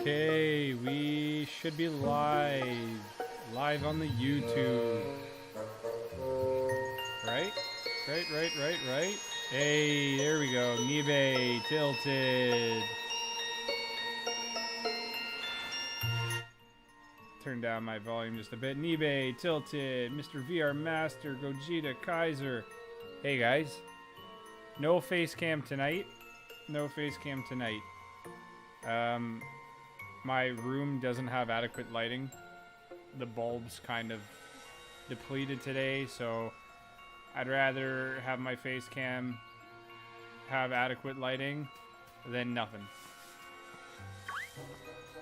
Okay, we should be live. Live on the YouTube. Right? Right. Hey, there we go. Nibe tilted. Turn down my volume just a bit. Nibe tilted. Mr. VR Master, Gogeta, Kaiser. Hey guys. No face cam tonight. My room doesn't have adequate lighting. The bulb's kind of depleted today, so I'd rather have my face cam have adequate lighting than nothing.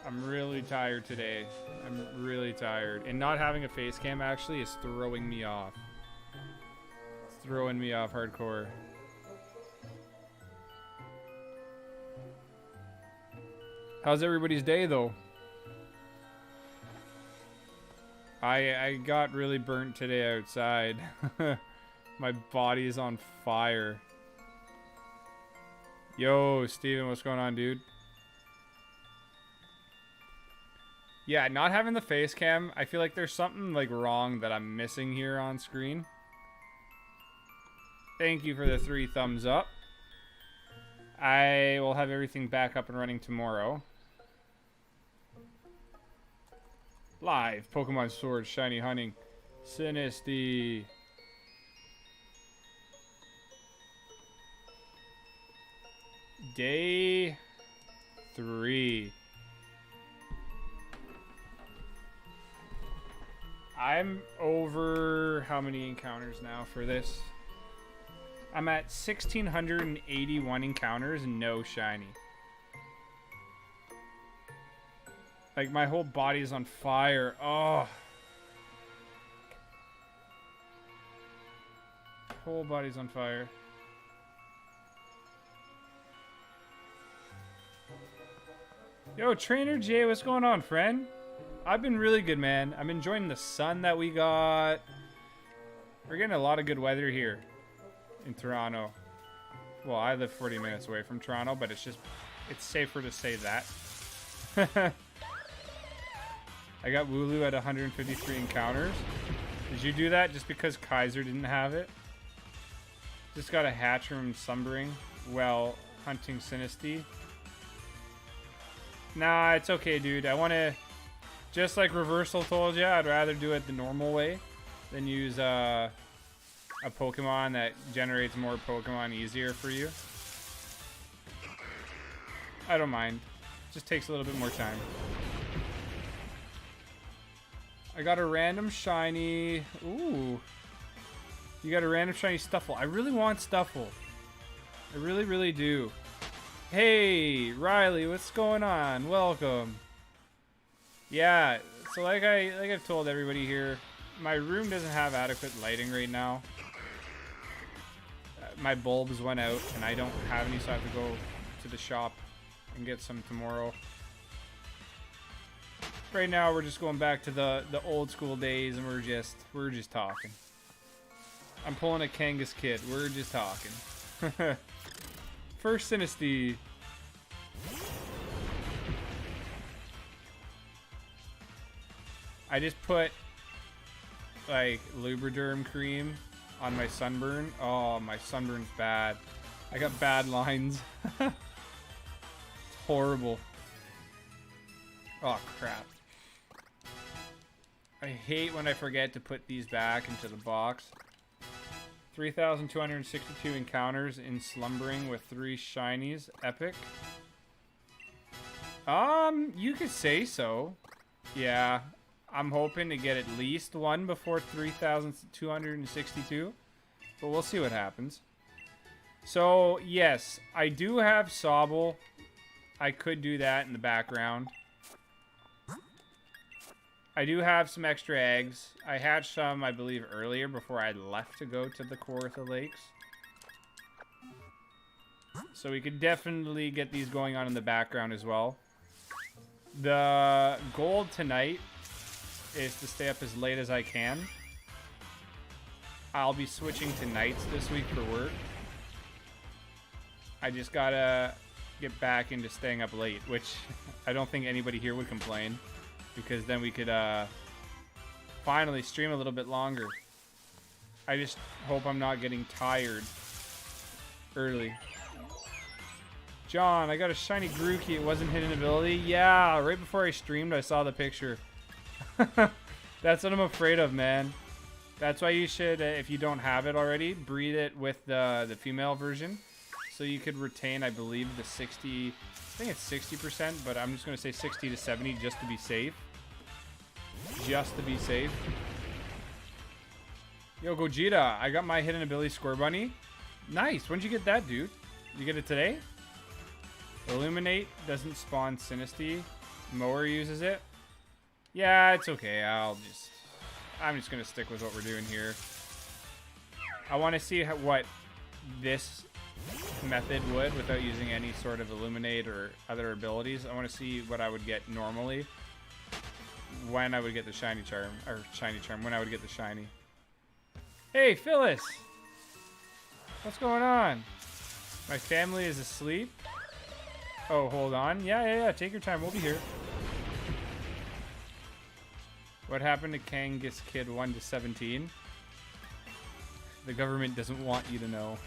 I'm really tired today. I'm really tired. And not having a face cam actually is throwing me off. It's throwing me off hardcore. How's everybody's day, though? I got really burnt today outside. My body is on fire. Yo, Steven, what's going on, dude? Yeah, not having the face cam, I feel like there's something like wrong that I'm missing here on screen. Thank you for the 3 thumbs up. I will have everything back up and running tomorrow. Live, Pokemon Sword, Shiny Hunting, Sinistea. Day 3. I'm over how many encounters now for this? I'm at 1,681 encounters and no shiny. Like, my whole body is on fire. Oh. Whole body's on fire. Yo, Trainer Jay, what's going on, friend? I've been really good, man. I'm enjoying the sun that we got. We're getting a lot of good weather here in Toronto. Well, I live 40 minutes away from Toronto, but it's safer to say that. I got Wooloo at 153 encounters. Did you do that just because Kaiser didn't have it? Just got a Hatchroom Slumbering while hunting Sinistea. Nah, it's okay, dude. I want to... Just like Reversal told you, I'd rather do it the normal way than use a Pokemon that generates more Pokemon easier for you. I don't mind. Just takes a little bit more time. I got a random shiny. Ooh. You got a random shiny Stuffle. I really want Stuffle. I really, really do. Hey, Riley, what's going on? Welcome. Yeah, so like I've told everybody here, my room doesn't have adequate lighting right now. My bulbs went out and I don't have any, so I have to go to the shop and get some tomorrow. Right now we're just going back to the old school days and we're just talking. I'm pulling a Kangas kid. We're just talking. First Sinistea. I just put like Lubriderm cream on my sunburn. Oh, my sunburn's bad. I got bad lines. It's horrible. Oh crap. I hate when I forget to put these back into the box. 3,262 encounters in Slumbering with 3 shinies. Epic. You could say so. Yeah. I'm hoping to get at least one before 3,262. But we'll see what happens. So, yes. I do have Sobble. I could do that in the background. I do have some extra eggs. I hatched some, I believe, earlier before I left to go to the Kawartha Lakes. So we could definitely get these going on in the background as well. The goal tonight is to stay up as late as I can. I'll be switching to nights this week for work. I just gotta get back into staying up late, which I don't think anybody here would complain, because then we could finally stream a little bit longer. I just hope I'm not getting tired early. John, I got a shiny Grookey. It wasn't hidden ability. Yeah, right before I streamed, I saw the picture. That's what I'm afraid of, man. That's why you should, if you don't have it already, breed it with the female version. So you could retain, I believe, the 60... I think it's 60%, but I'm just going to say 60 to 70 just to be safe. Just to be safe. Yo, Gogeta, I got my hidden ability Square Bunny. Nice. When'd you get that, dude? You get it today? Illuminate doesn't spawn Sinistea. Mower uses it. Yeah, it's okay. I'm just going to stick with what we're doing here. I want to see what this method would without using any sort of Illuminate or other abilities. I want to see what I would get normally when I would get the shiny charm, or shiny charm, when I would get the shiny. Hey, Phyllis! What's going on? My family is asleep. Oh, hold on. Yeah. Take your time. We'll be here. What happened to Kangas Kid 1 to 17? The government doesn't want you to know.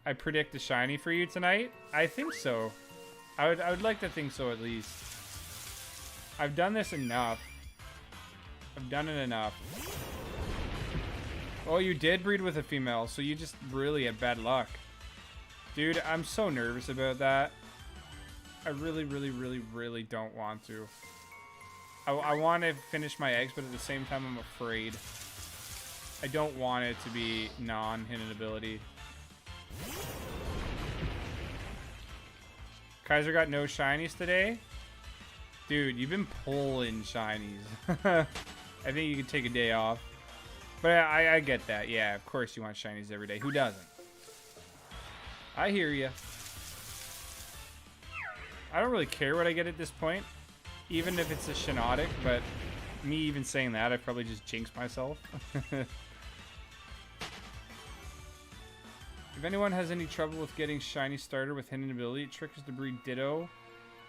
I predict a shiny for you tonight? I think so. I would like to think so at least. I've done this enough. I've done it enough. Oh, you did breed with a female, so you just really had bad luck. Dude, I'm so nervous about that. I really don't want to. I want to finish my eggs, but at the same time, I'm afraid. I don't want it to be non-hidden ability. Kaiser got no shinies today? Dude, you've been pulling shinies. I think you could take a day off. But I get that. Yeah, of course you want shinies every day. Who doesn't? I hear you. I don't really care what I get at this point, even if it's a Shinotic, but me even saying that, I probably just jinxed myself. If anyone has any trouble with getting shiny starter with hidden ability, trick is to breed Ditto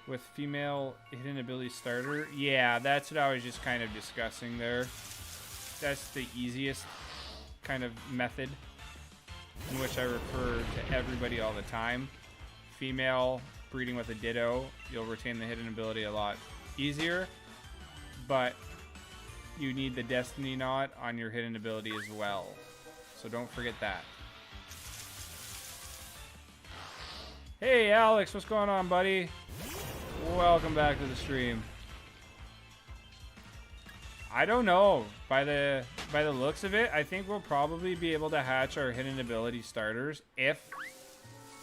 with female hidden ability starter. Yeah, that's what I was just kind of discussing there. That's the easiest kind of method in which I refer to everybody all the time. Female breeding with a Ditto, you'll retain the hidden ability a lot easier, but you need the Destiny Knot on your hidden ability as well. So don't forget that. Hey Alex, what's going on, buddy? Welcome back to the stream. I don't know. By the looks of it, I think we'll probably be able to hatch our hidden ability starters if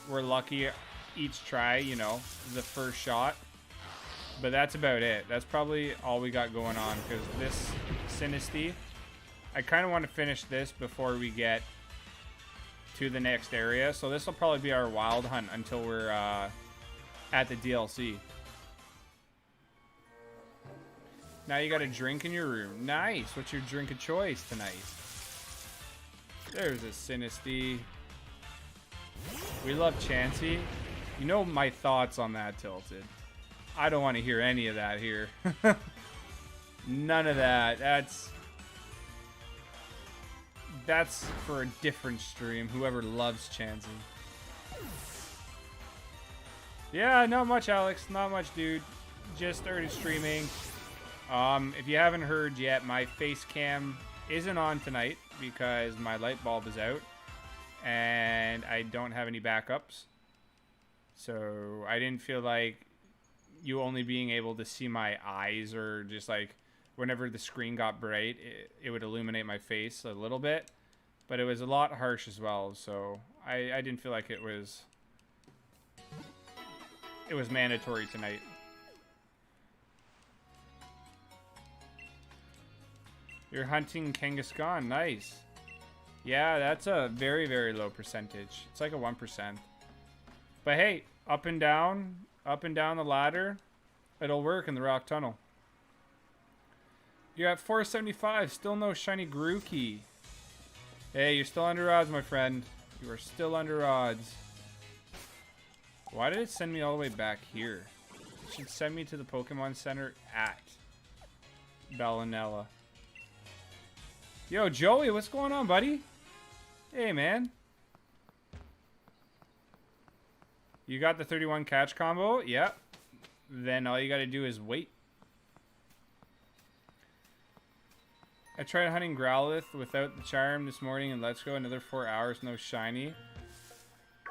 we're lucky each try, you know, the first shot. But that's about it. That's probably all we got going on, because this Sinistea, I kind of want to finish this before we get to the next area. So this will probably be our wild hunt until we're at the DLC. Now you got a drink in your room. Nice. What's your drink of choice tonight? There's a Sinistea. We love Chansey. You know my thoughts on that, Tilted. I don't want to hear any of that here. None of that. That's for a different stream. Whoever loves Chansey. Yeah, not much, Alex. Not much, dude. Just started streaming. If you haven't heard yet, my face cam isn't on tonight because my light bulb is out and I don't have any backups. So I didn't feel like you only being able to see my eyes, or just like whenever the screen got bright, it would illuminate my face a little bit, but it was a lot harsh as well. So I didn't feel like it was mandatory tonight. You're hunting Kangaskhan. Nice. Yeah, that's a very, very low percentage. It's like a 1%. But hey, up and down the ladder, it'll work in the rock tunnel. You're at 475. Still no shiny Grookey. Hey, you're still under odds, my friend. You are still under odds. Why did it send me all the way back here? It should send me to the Pokemon Center at Ballinella. Yo, Joey, what's going on, buddy? Hey, man. You got the 31 catch combo? Yep. Then all you gotta do is wait. I tried hunting Growlithe without the charm this morning and let's go another 4 hours, no shiny.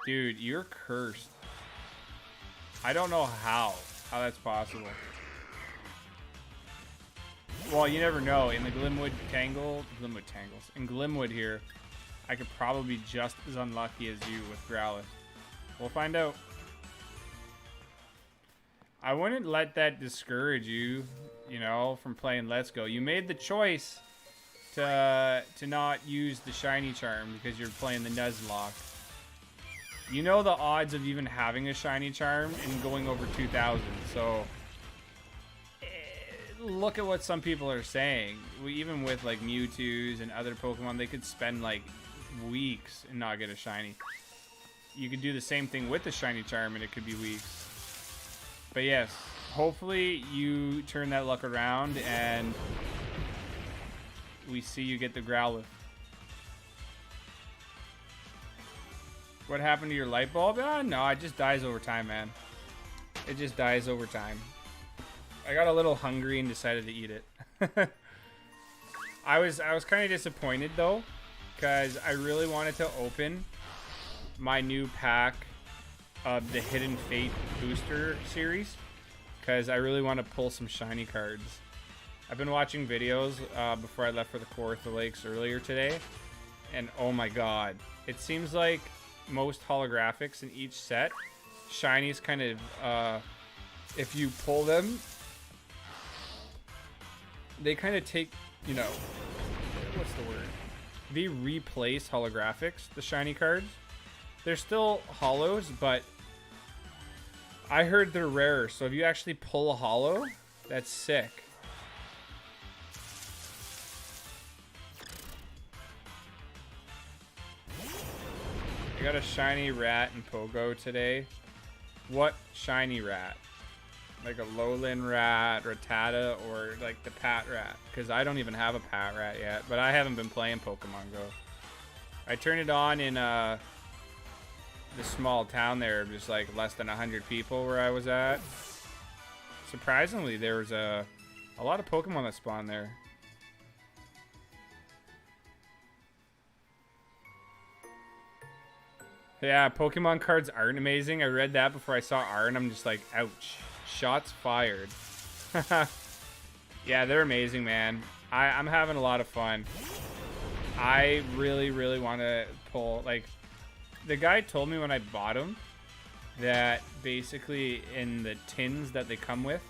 Dude, you're cursed. I don't know how that's possible. Well, you never know. In the Glimwood Tangles, in Glimwood here, I could probably be just as unlucky as you with Growlithe. We'll find out. I wouldn't let that discourage you, you know, from playing Let's Go. You made the choice to not use the shiny charm because you're playing the Nuzlocke. You know the odds of even having a shiny charm and going over 2,000, so look at what some people are saying. Even with like Mewtwo's and other Pokemon, they could spend like weeks and not get a shiny. You could do the same thing with the shiny charm and it could be weeks. But yes, hopefully you turn that luck around and we see you get the Growlithe. What happened to your light bulb? No, it just dies over time, man. It just dies over time. I got a little hungry and decided to eat it. I was kind of disappointed though, because I really wanted to open my new pack of the Hidden Fate booster series, because I really want to pull some shiny cards. I've been watching videos before I left for the Kawartha Lakes earlier today, and oh my god, it seems like most holographics in each set, shinies kind of, if you pull them, they kind of take, you know, what's the word? They replace holographics, the shiny cards. They're still holos, but I heard they're rarer. So if you actually pull a holo, that's sick. I got a shiny rat in Pogo today. What shiny rat? Like a lowland rat, Rattata, or like the Pat rat? Because I don't even have a Pat rat yet, but I haven't been playing Pokemon Go. I turned it on in this small town there, just like less than 100 people where I was at. Surprisingly, there was a lot of Pokemon that spawned there. Yeah, Pokemon cards aren't amazing. I read that before I saw art, and I'm just like, ouch. Shots fired. Yeah, they're amazing, man. I'm having a lot of fun. I really, really want to pull, like, the guy told me when I bought them that basically in the tins that they come with,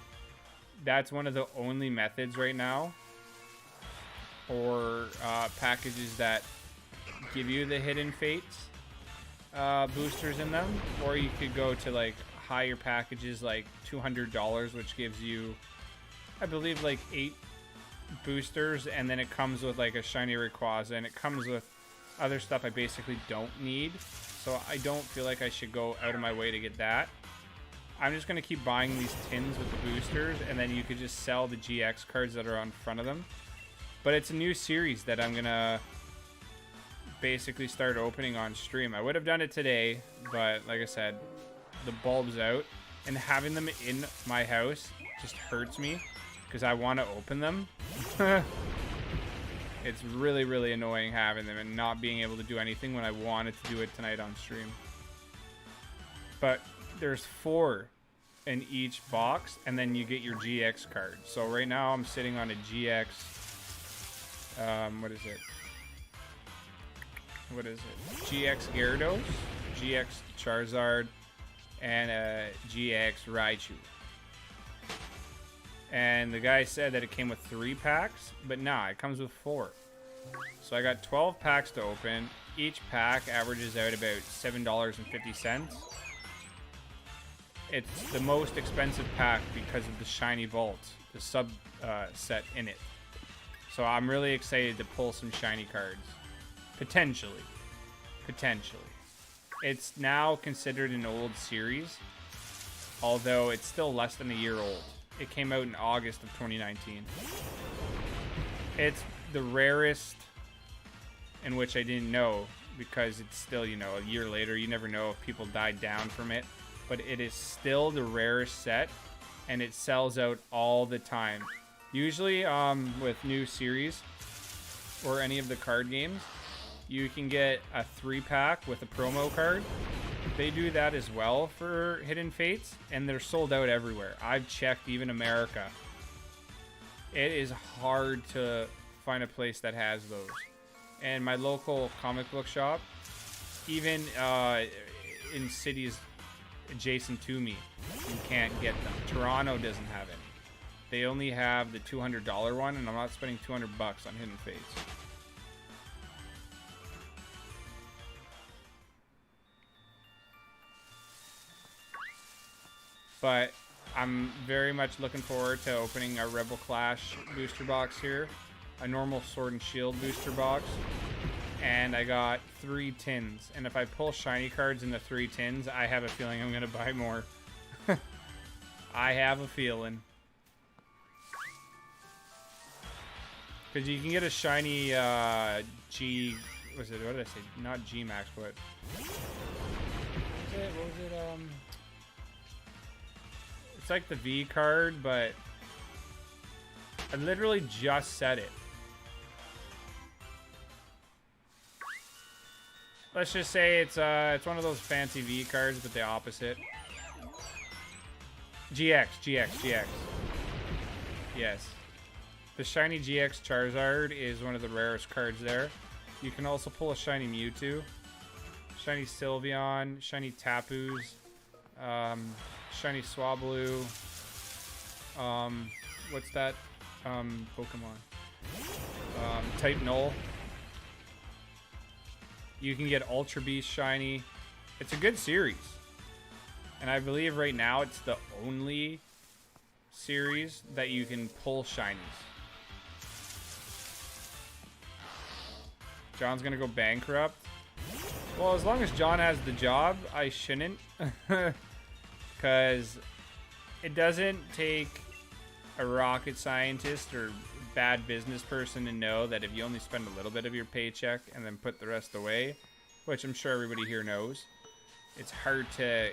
that's one of the only methods right now, or packages that give you the Hidden Fates boosters in them, or you could go to like higher packages like $200, which gives you, I believe, like 8 boosters, and then it comes with like a shiny Rayquaza, and it comes with other stuff I basically don't need, so I don't feel like I should go out of my way to get that. I'm just going to keep buying these tins with the boosters, and then you could just sell the GX cards that are on front of them. But it's a new series that I'm going to basically start opening on stream. I would have done it today, but like I said, the bulb's out, and having them in my house just hurts me because I want to open them. It's really, really annoying having them and not being able to do anything when I wanted to do it tonight on stream. But there's 4 in each box, and then you get your GX card. So right now I'm sitting on a GX, what is it? GX Gyarados, GX Charizard, and a GX Raichu. And the guy said that it came with 3 packs, but nah, it comes with 4. So I got 12 packs to open. Each pack averages out about $7.50. It's the most expensive pack because of the shiny vault, the sub set in it. So I'm really excited to pull some shiny cards. Potentially. Potentially. It's now considered an old series, although it's still less than a year old. It came out in August of 2019. It's the rarest, in which I didn't know, because it's still, you know, a year later. You never know if people died down from it. But it is still the rarest set, and it sells out all the time. Usually, with new series or any of the card games, you can get a 3-pack with a promo card. They do that as well for Hidden Fates, and they're sold out everywhere. I've checked even America. It is hard to find a place that has those. And my local comic book shop, even in cities adjacent to me, you can't get them. Toronto doesn't have any. They only have the $200 one, and I'm not spending $200 on Hidden Fates. But I'm very much looking forward to opening a Rebel Clash booster box here. A normal Sword and Shield booster box. And I got 3 tins. And if I pull shiny cards in the 3 tins, I have a feeling I'm going to buy more. I have a feeling. Because you can get a shiny G... What did I say? Not G Max, but... What was it? It's like the V card, but... I literally just said it. Let's just say it's one of those fancy V cards, but the opposite. GX. Yes. The shiny GX Charizard is one of the rarest cards there. You can also pull a shiny Mewtwo, shiny Sylveon, shiny Tapus, shiny Swablu. What's that Pokemon? Type Null. You can get Ultra Beast shiny. It's a good series. And I believe right now it's the only series that you can pull shinies. John's gonna go bankrupt. Well, as long as John has the job, I shouldn't. Because it doesn't take a rocket scientist or bad business person to know that if you only spend a little bit of your paycheck and then put the rest away, which I'm sure everybody here knows, it's hard to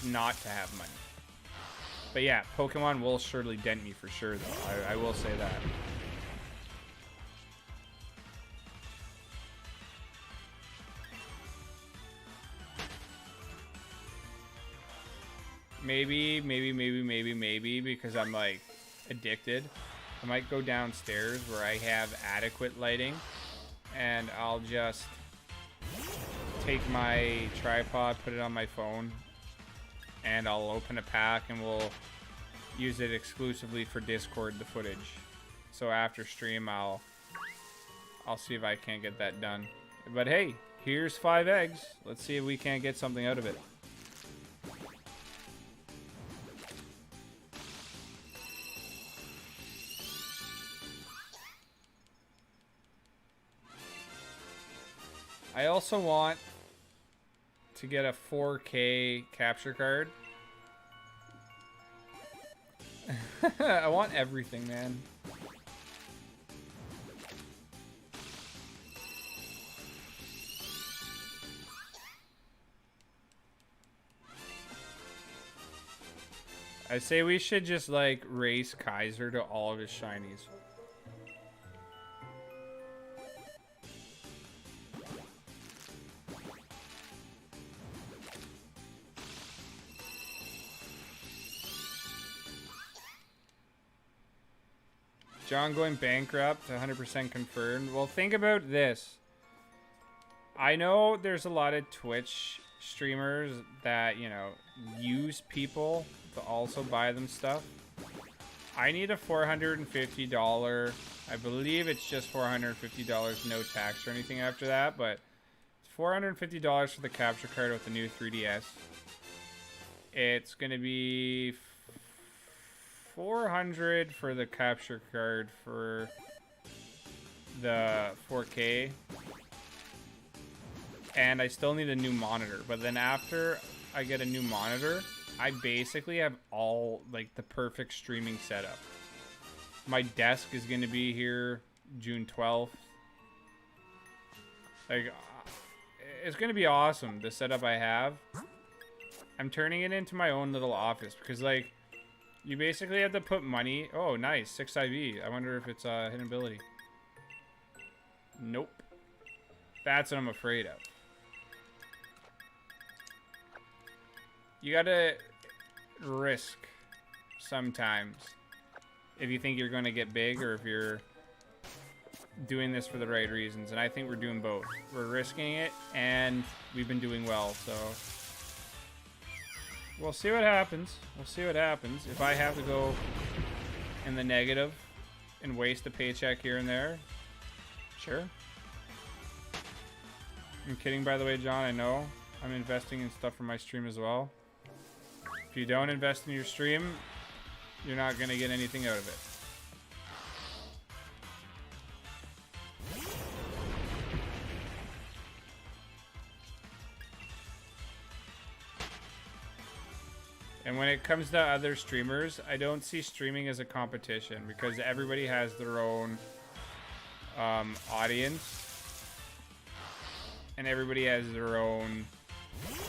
not to have money. But yeah, Pokemon will surely dent me for sure, though. I will say that. Maybe, because I'm like addicted. I might go downstairs where I have adequate lighting, and I'll just take my tripod, put it on my phone, and I'll open a pack and we'll use it exclusively for Discord, the footage. So after stream, I'll see if I can't get that done. But hey, here's 5 eggs. Let's see if we can't get something out of it. I also want to get a 4K capture card. I want everything, man. I say we should just like race Kaiser to all of his shinies. John going bankrupt, 100% confirmed. Well, think about this. I know there's a lot of Twitch streamers that, you know, use people to also buy them stuff. I need a $450. I believe it's just $450, no tax or anything after that, but it's $450 for the capture card with the new 3DS. It's going to be $400 for the capture card for the 4K. and I still need a new monitor. But then after I get a new monitor, I basically have all, like, the perfect streaming setup. My desk is going to be here June 12th. Like, it's going to be awesome, the setup I have. I'm turning it into my own little office because, like, you basically have to put money. Oh, nice. 6 IV. I wonder if it's a hidden ability. Nope. That's what I'm afraid of. You gotta risk sometimes if you think you're going to get big or if you're doing this for the right reasons. And I think we're doing both. We're risking it and we've been doing well, so we'll see what happens. We'll see what happens. If I have to go in the negative and waste a paycheck here and there, sure. I'm kidding, by the way, John. I know. I'm investing in stuff for my stream as well. If you don't invest in your stream, you're not going to get anything out of it. And when it comes to other streamers, I don't see streaming as a competition because everybody has their own audience. And everybody has their own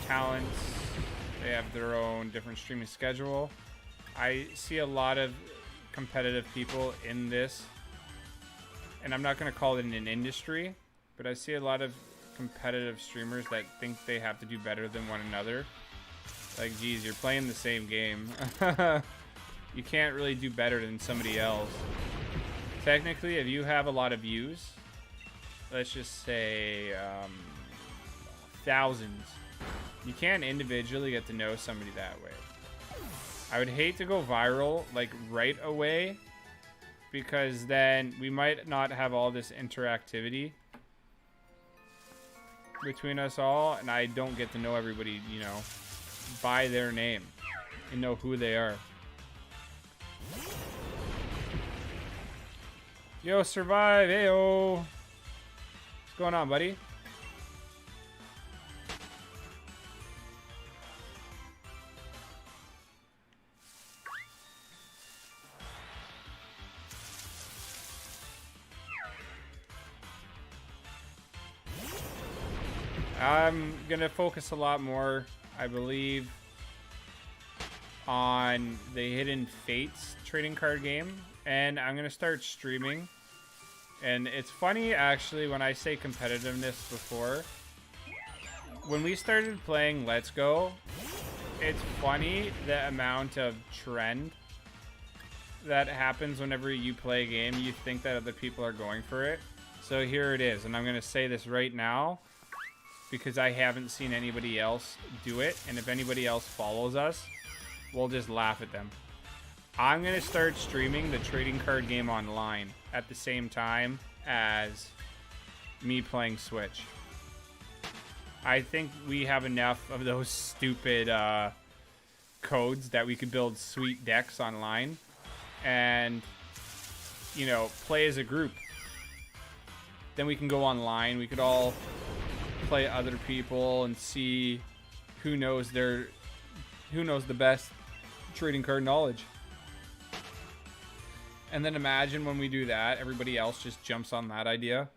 talents. They have their own different streaming schedule. I see a lot of competitive people in this. And I'm not going to call it an industry, but I see a lot of competitive streamers that think they have to do better than one another. Like, geez, you're playing the same game. You can't really do better than somebody else. Technically, if you have a lot of views, let's just say thousands, you can't individually get to know somebody that way. I would hate to go viral, like, right away, because then we might not have all this interactivity between us all, and I don't get to know everybody, you know, by their name and know who they are. Yo, Survive, ayo. What's going on, buddy? I'm gonna focus a lot more, I believe, on the Hidden Fates trading card game, and I'm gonna start streaming. And it's funny, actually, when I say competitiveness before, when we started playing Let's Go, it's funny the amount of trend that happens whenever you play a game. You think that other people are going for it. So here it is, and I'm gonna say this right now because I haven't seen anybody else do it, and if anybody else follows us, we'll just laugh at them. I'm going to start streaming the trading card game online at the same time as me playing Switch. I think we have enough of those stupid codes that we could build sweet decks online and, you know, play as a group. Then we can go online. We could all play other people and see who knows the best trading card knowledge. And then imagine when we do that, everybody else just jumps on that idea.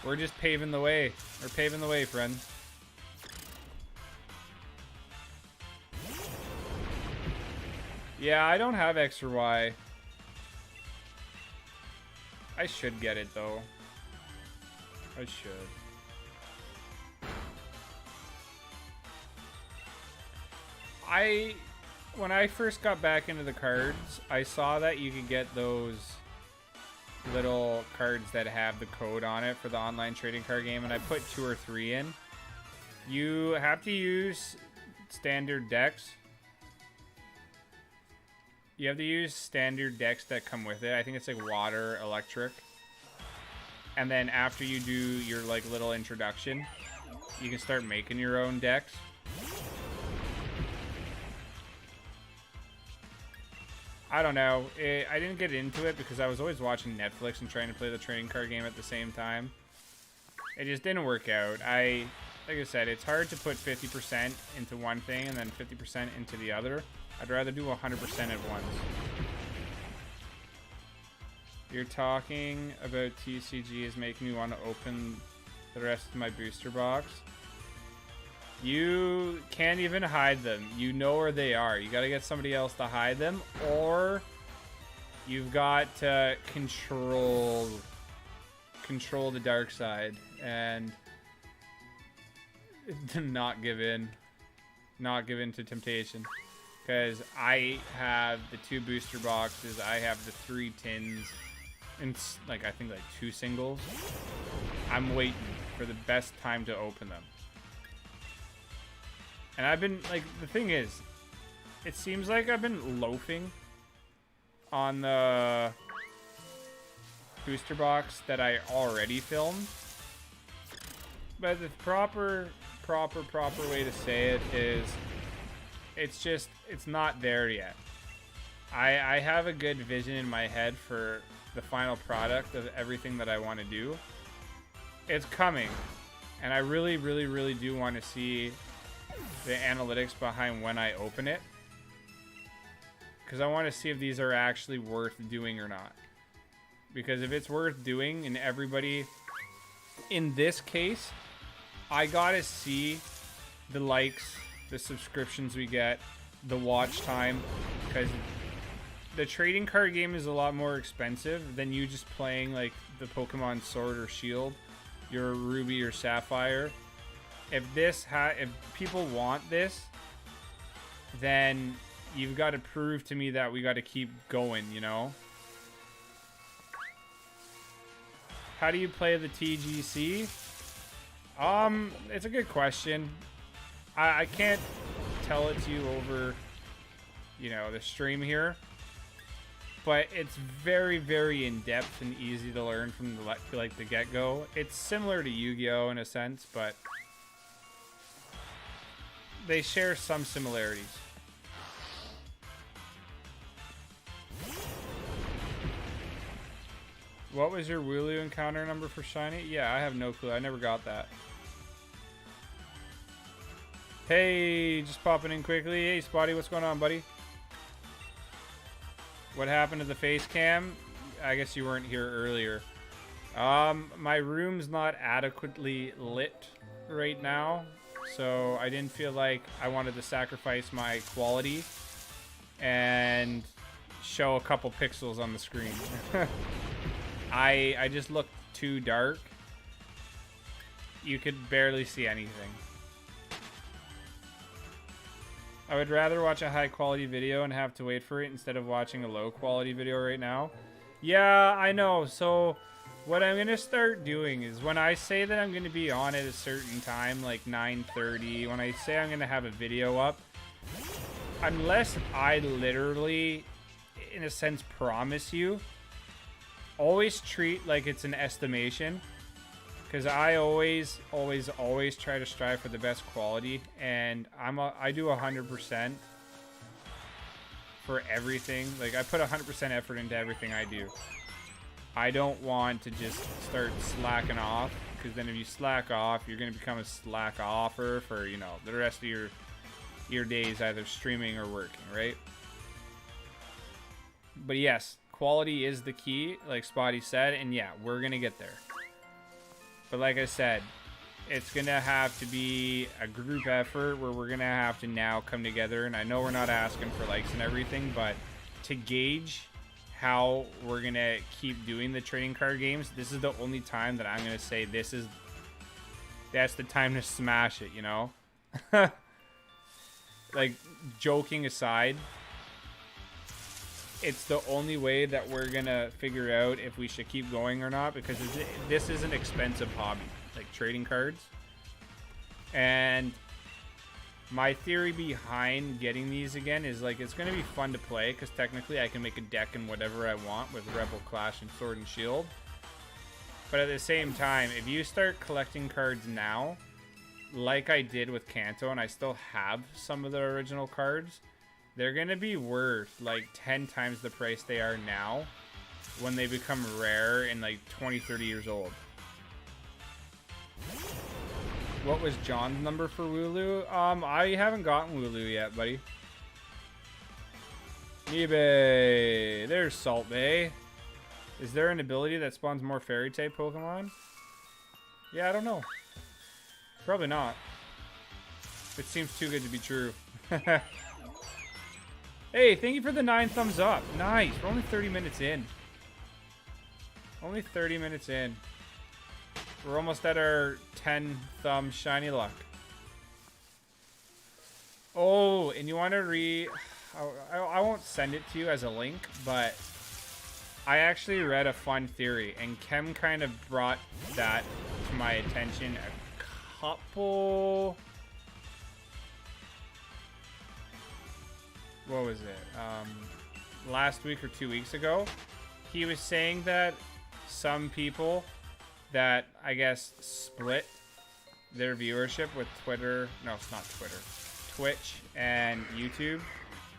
We're just paving the way. We're paving the way, friend. Yeah, I don't have X or Y. I should get it, though. I should. When I first got back into the cards, I saw that you could get those little cards that have the code on it for the online trading card game, and I put 2 or 3 in. You have to use standard decks. You have to use standard decks that come with it. I think it's like water, electric. And then after you do your like little introduction, you can start making your own decks. I don't know. I didn't get into it because I was always watching Netflix and trying to play the trading card game at the same time. It just didn't work out. Like I said, it's hard to put 50% into one thing and then 50% into the other. I'd rather do 100% at once. You're talking about TCG is making me want to open the rest of my booster box. You can't even hide them. You know where they are. You got to get somebody else to hide them, or you've got to control the dark side and not give in to temptation. Because I have the 2 booster boxes, I have the 3 tins, and like I think like 2 singles. I'm waiting for the best time to open them. And I've been, like, the thing is, it seems like I've been loafing on the booster box that I already filmed. But the proper way to say it is, it's not there yet. I have a good vision in my head for the final product of everything that I want to do. It's coming. And I really, really, really do want to see the analytics behind when I open it. Because I want to see if these are actually worth doing or not. Because if it's worth doing, and everybody, in this case, I gotta see the likes, the subscriptions we get, the watch time, because the trading card game is a lot more expensive than you just playing like the Pokemon Sword or Shield, your Ruby or Sapphire. If people want this, then you've got to prove to me that we got to keep going, you know? How do you play the TGC? It's a good question. I can't tell it to you over, you know, the stream here. But it's very, very in-depth and easy to learn from the get-go. It's similar to Yu-Gi-Oh! In a sense, but they share some similarities. What was your Wooloo encounter number for Shiny? Yeah, I have no clue. I never got that. Hey, just popping in quickly. Hey, Spotty, what's going on, buddy? What happened to the face cam? I guess you weren't here earlier. My room's not adequately lit right now, so I didn't feel like I wanted to sacrifice my quality and show a couple pixels on the screen. I just looked too dark. You could barely see anything. I would rather watch a high quality video and have to wait for it instead of watching a low quality video right now. Yeah, I know. So what I'm going to start doing is when I say that I'm going to be on at a certain time, like 9:30, when I say I'm going to have a video up, unless I literally, in a sense, promise you, always treat like it's an estimation. Because I always try to strive for the best quality, and I do 100% for everything. Like, I put 100% effort into everything I do. I don't want to just start slacking off, because then if you slack off, you're going to become a slack offer for, you know, the rest of your days either streaming or working, right? But yes, quality is the key, like Spotty said, and yeah, we're going to get there. But like I said, it's going to have to be a group effort where we're going to have to now come together. And I know we're not asking for likes and everything, but to gauge how we're going to keep doing the trading card games, this is the only time that I'm going to say that's the time to smash it, you know? Like, joking aside, it's the only way that we're gonna figure out if we should keep going or not, because this is an expensive hobby, like trading cards. And my theory behind getting these again is, like, it's gonna be fun to play because technically I can make a deck and whatever I want with Rebel, Clash, and Sword and Shield. But at the same time, if you start collecting cards now, like I did with Kanto, and I still have some of the original cards, they're going to be worth like 10 times the price they are now when they become rare and like 20, 30 years old. What was John's number for Wooloo? I haven't gotten Wooloo yet, buddy. eBay. There's Salt Bay. Is there an ability that spawns more fairy type Pokemon? Yeah, I don't know. Probably not. It seems too good to be true. Hey, thank you for the 9 thumbs up. Nice. We're only 30 minutes in. Only 30 minutes in. We're almost at our 10 thumb shiny luck. Oh, and you want to I won't send it to you as a link, but I actually read a fun theory, and Kem kind of brought that to my attention a couple... What was it? Last week or 2 weeks ago. He was saying that some people that, I guess, split their viewership with Twitter... No, it's not Twitter. Twitch and YouTube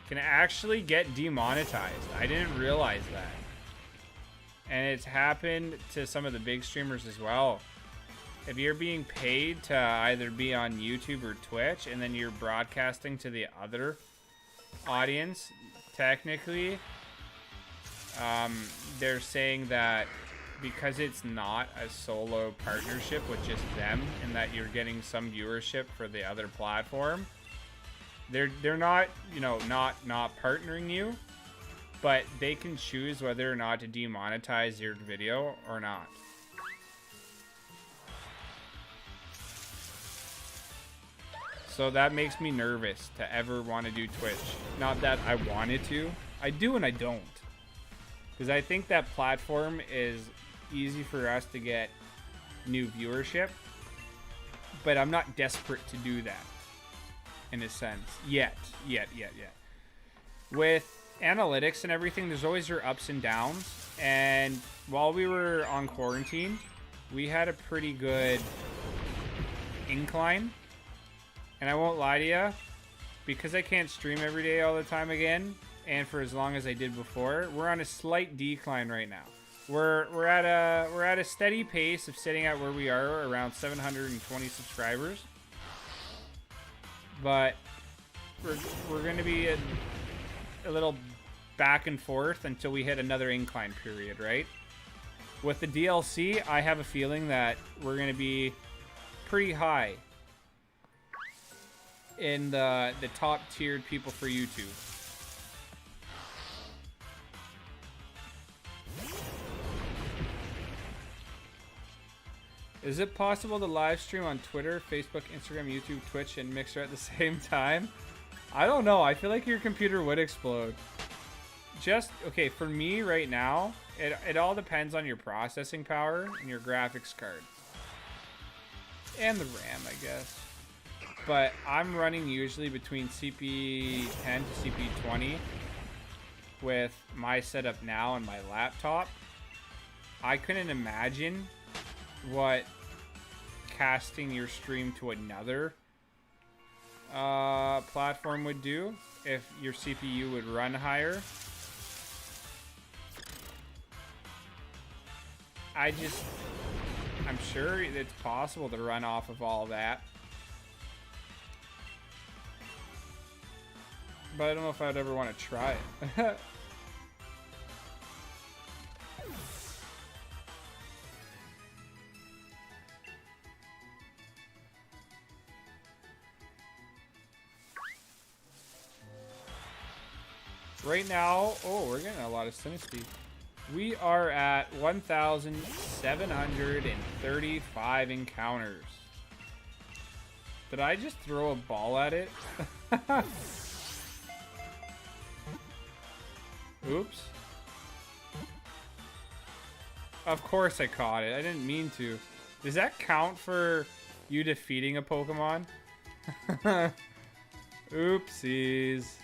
can actually get demonetized. I didn't realize that. And it's happened to some of the big streamers as well. If you're being paid to either be on YouTube or Twitch, and then you're broadcasting to the other audience, technically, they're saying that because it's not a solo partnership with just them, and that you're getting some viewership for the other platform, they're not, you know, not partnering you, but they can choose whether or not to demonetize your video or not. So that makes me nervous to ever want to do Twitch. Not that I wanted to. I do and I don't. Because I think that platform is easy for us to get new viewership. But I'm not desperate to do that. In a sense. Yet. With analytics and everything, there's always your ups and downs. And while we were on quarantine, we had a pretty good incline. And I won't lie to you, because I can't stream every day all the time again, and for as long as I did before, we're on a slight decline right now. We're at a steady pace of sitting at where we are, around 720 subscribers. But we're going to be a little back and forth until we hit another incline period, right? With the DLC, I have a feeling that we're going to be pretty high in the top tiered people for YouTube. Is it possible to live stream on Twitter, Facebook, Instagram, YouTube, Twitch, and Mixer at the same time? I don't know. I feel like your computer would explode. Okay, for me right now, it all depends on your processing power and your graphics card. And the RAM, I guess. But I'm running usually between CP10 to CP20 with my setup now on my laptop. I couldn't imagine what casting your stream to another platform would do if your CPU would run higher. I'm sure it's possible to run off of all that. But I don't know if I'd ever want to try it. Right now, oh, we're getting a lot of Sinistea. We are at 1,735 encounters. Did I just throw a ball at it? Oops. Of course I caught it. I didn't mean to. Does that count for you defeating a Pokemon? Oopsies.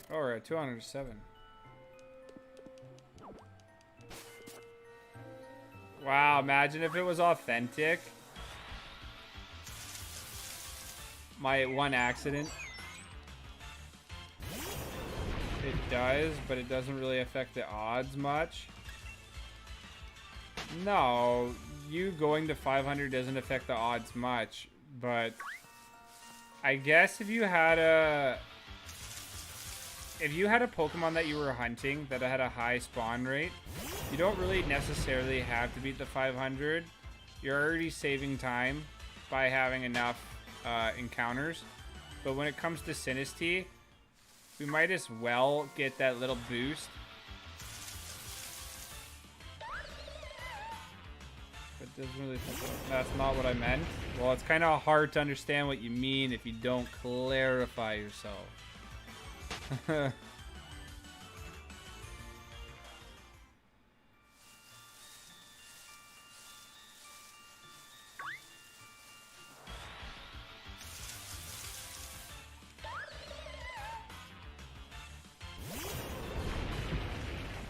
Oh, we're at 207. Wow, imagine if it was authentic. My one accident. It does, but it doesn't really affect the odds much. No, you going to 500 doesn't affect the odds much, but I guess if you had a Pokemon that you were hunting that had a high spawn rate, you don't really necessarily have to beat the 500. You're already saving time by having enough encounters. But when it comes to Sinistea, we might as well get that little boost. But doesn't really. That's not what I meant. Well, it's kind of hard to understand what you mean if you don't clarify yourself.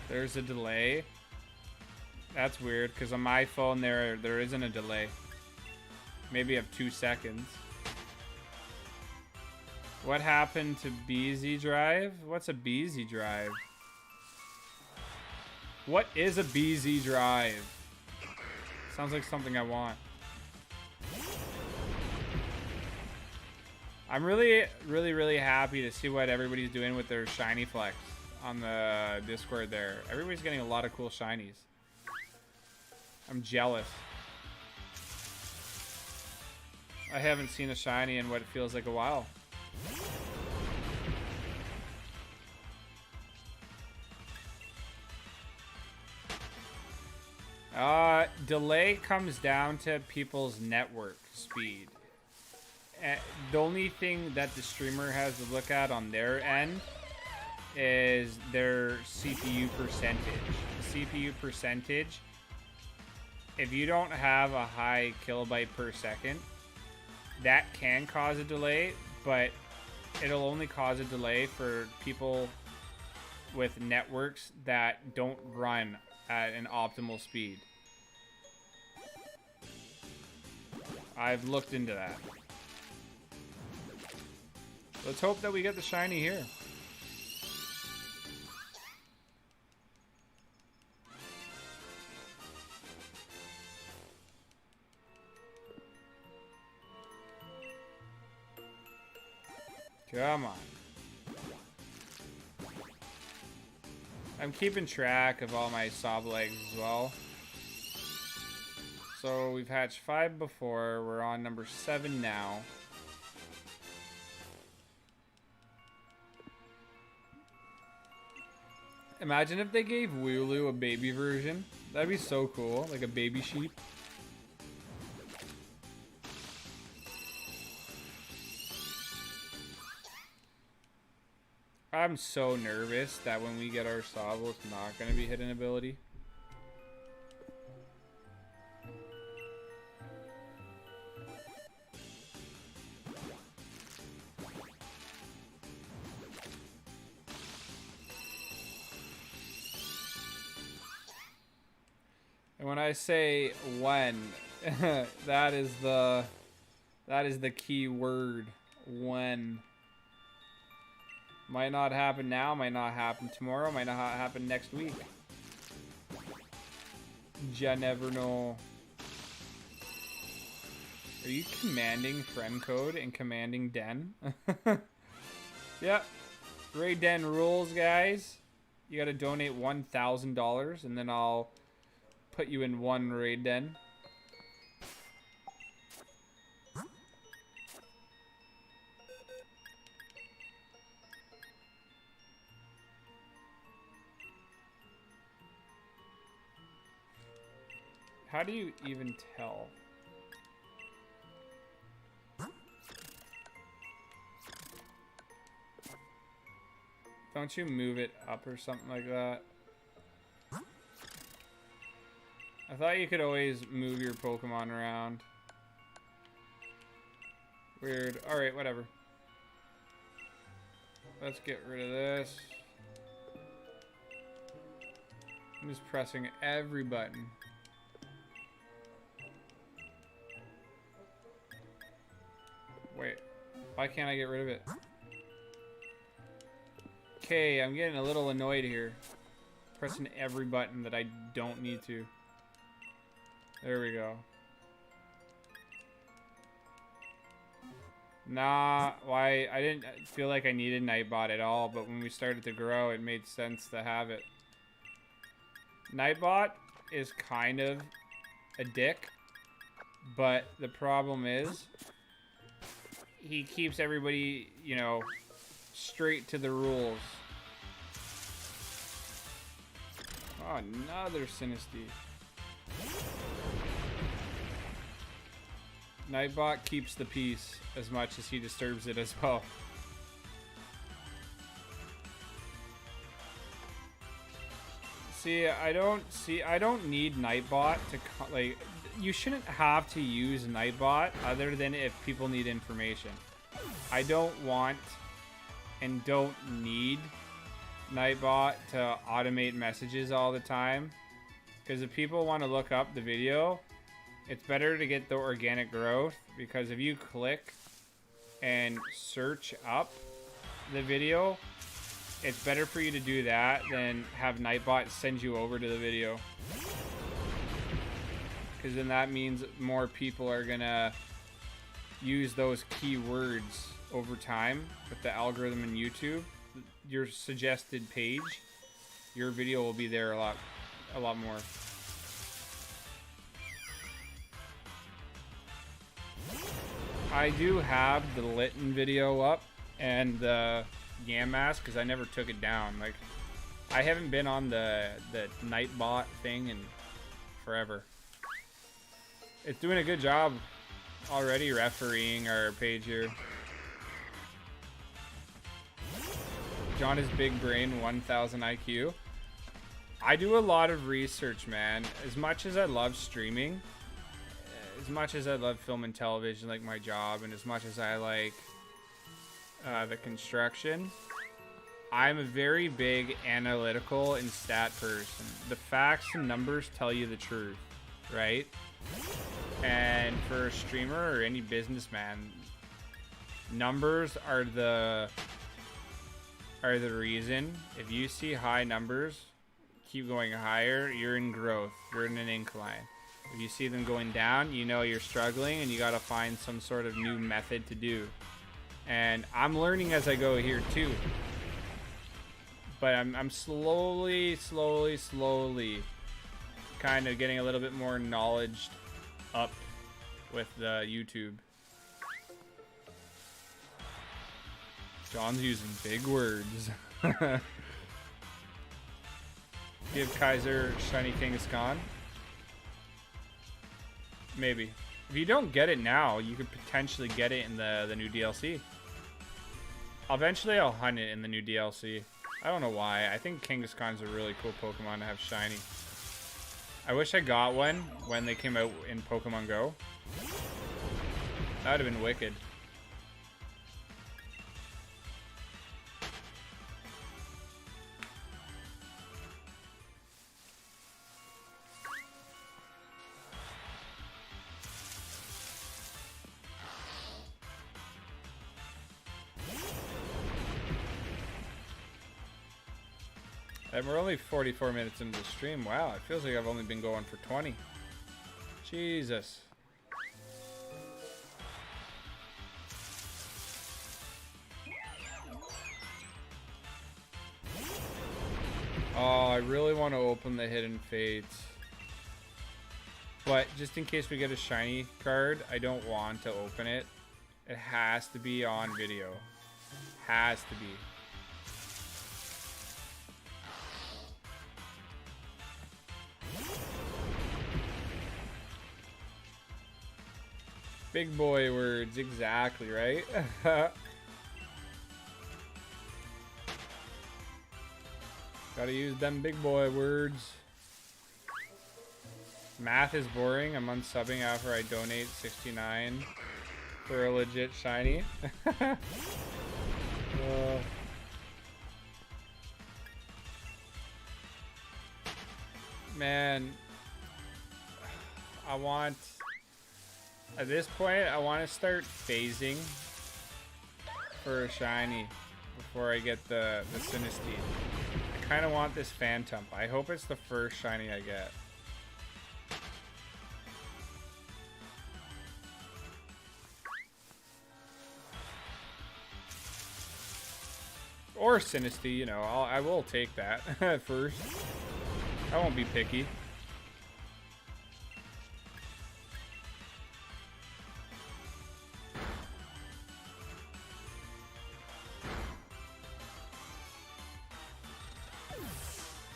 There's a delay. That's weird, because on my phone there isn't a delay. Maybe of 2 seconds. What happened to BZ Drive? What's a BZ Drive? What is a BZ Drive? Sounds like something I want. I'm really happy to see what everybody's doing with their shiny flex on the Discord there. Everybody's getting a lot of cool shinies. I'm jealous. I haven't seen a shiny in what it feels like a while. Delay comes down to people's network speed. The only thing that the streamer has to look at on their end is their CPU percentage. CPU percentage, if you don't have a high kilobyte per second, that can cause a delay, but it'll only cause a delay for people with networks that don't run at an optimal speed. I've looked into that. Let's hope that we get the shiny here. Come on. I'm keeping track of all my sob legs as well. So we've hatched 5 before. We're on number 7 now. Imagine if they gave Wooloo a baby version. That'd be so cool. Like a baby sheep. I'm so nervous that when we get our Sobble, it's not going to be hidden ability. And when I say when, that is the key word. When. Might not happen now, might not happen tomorrow, might not happen next week. Ya never know. Are you commanding friend code and commanding den? Yep. Raid Den rules, guys. You gotta donate $1,000 and then I'll put you in one raid den. How do you even tell? Don't you move it up or something like that? I thought you could always move your Pokemon around. Weird. Alright, whatever. Let's get rid of this. I'm just pressing every button. Wait, why can't I get rid of it? Okay, I'm getting a little annoyed here. Pressing every button that I don't need to. There we go. Nah, why? I didn't feel like I needed Nightbot at all, but when we started to grow, it made sense to have it. Nightbot is kind of a dick, but the problem is he keeps everybody, you know, straight to the rules. Oh, another Sinistea. Nightbot keeps the peace as much as he disturbs it as well. I don't need Nightbot to, like, you shouldn't have to use Nightbot other than if people need information. I don't want and don't need Nightbot to automate messages all the time. Because if people want to look up the video, it's better to get the organic growth, because if you click and search up the video, it's better for you to do that than have Nightbot send you over to the video. Because then that means more people are gonna use those keywords over time with the algorithm in YouTube. Your suggested page, your video will be there a lot more. I do have the Litten video up and the Yam Mask because I never took it down. Like, I haven't been on the Nightbot thing in forever. It's doing a good job already refereeing our page here. John is big brain, 1000 IQ. I do a lot of research, man. As much as I love streaming, as much as I love film and television, like my job, and as much as I like the construction, I'm a very big analytical and stat person. The facts and numbers tell you the truth, right? And for a streamer or any businessman, numbers are the reason. If you see high numbers, keep going higher, you're in growth, you're in an incline. If you see them going down, you know you're struggling and you got to find some sort of new method to do. And I'm learning as I go here too. But I'm slowly kind of getting a little bit more knowledge up with the YouTube. John's using big words. Give Kaiser Shiny Kangaskhan. Maybe. If you don't get it now, you could potentially get it in the new DLC. Eventually I'll hunt it in the new DLC. I don't know why. I think Kangaskhan's a really cool Pokemon to have shiny. I wish I got one when they came out in Pokemon Go. That would have been wicked. And we're only 44 minutes into the stream. Wow, it feels like I've only been going for 20. Jesus. Oh, I really want to open the Hidden Fates. But just in case we get a shiny card, I don't want to open it. It has to be on video. Has to be. Big boy words, exactly, right? Gotta use them big boy words. Math is boring. I'm unsubbing after I donate 69 for a legit shiny. Man, I want... At this point, I want to start phasing for a shiny. before I get the Sinistea. I kind of want this Phantom. I hope it's the first shiny I get. Or Sinistea, you know, I will take that first. I won't be picky.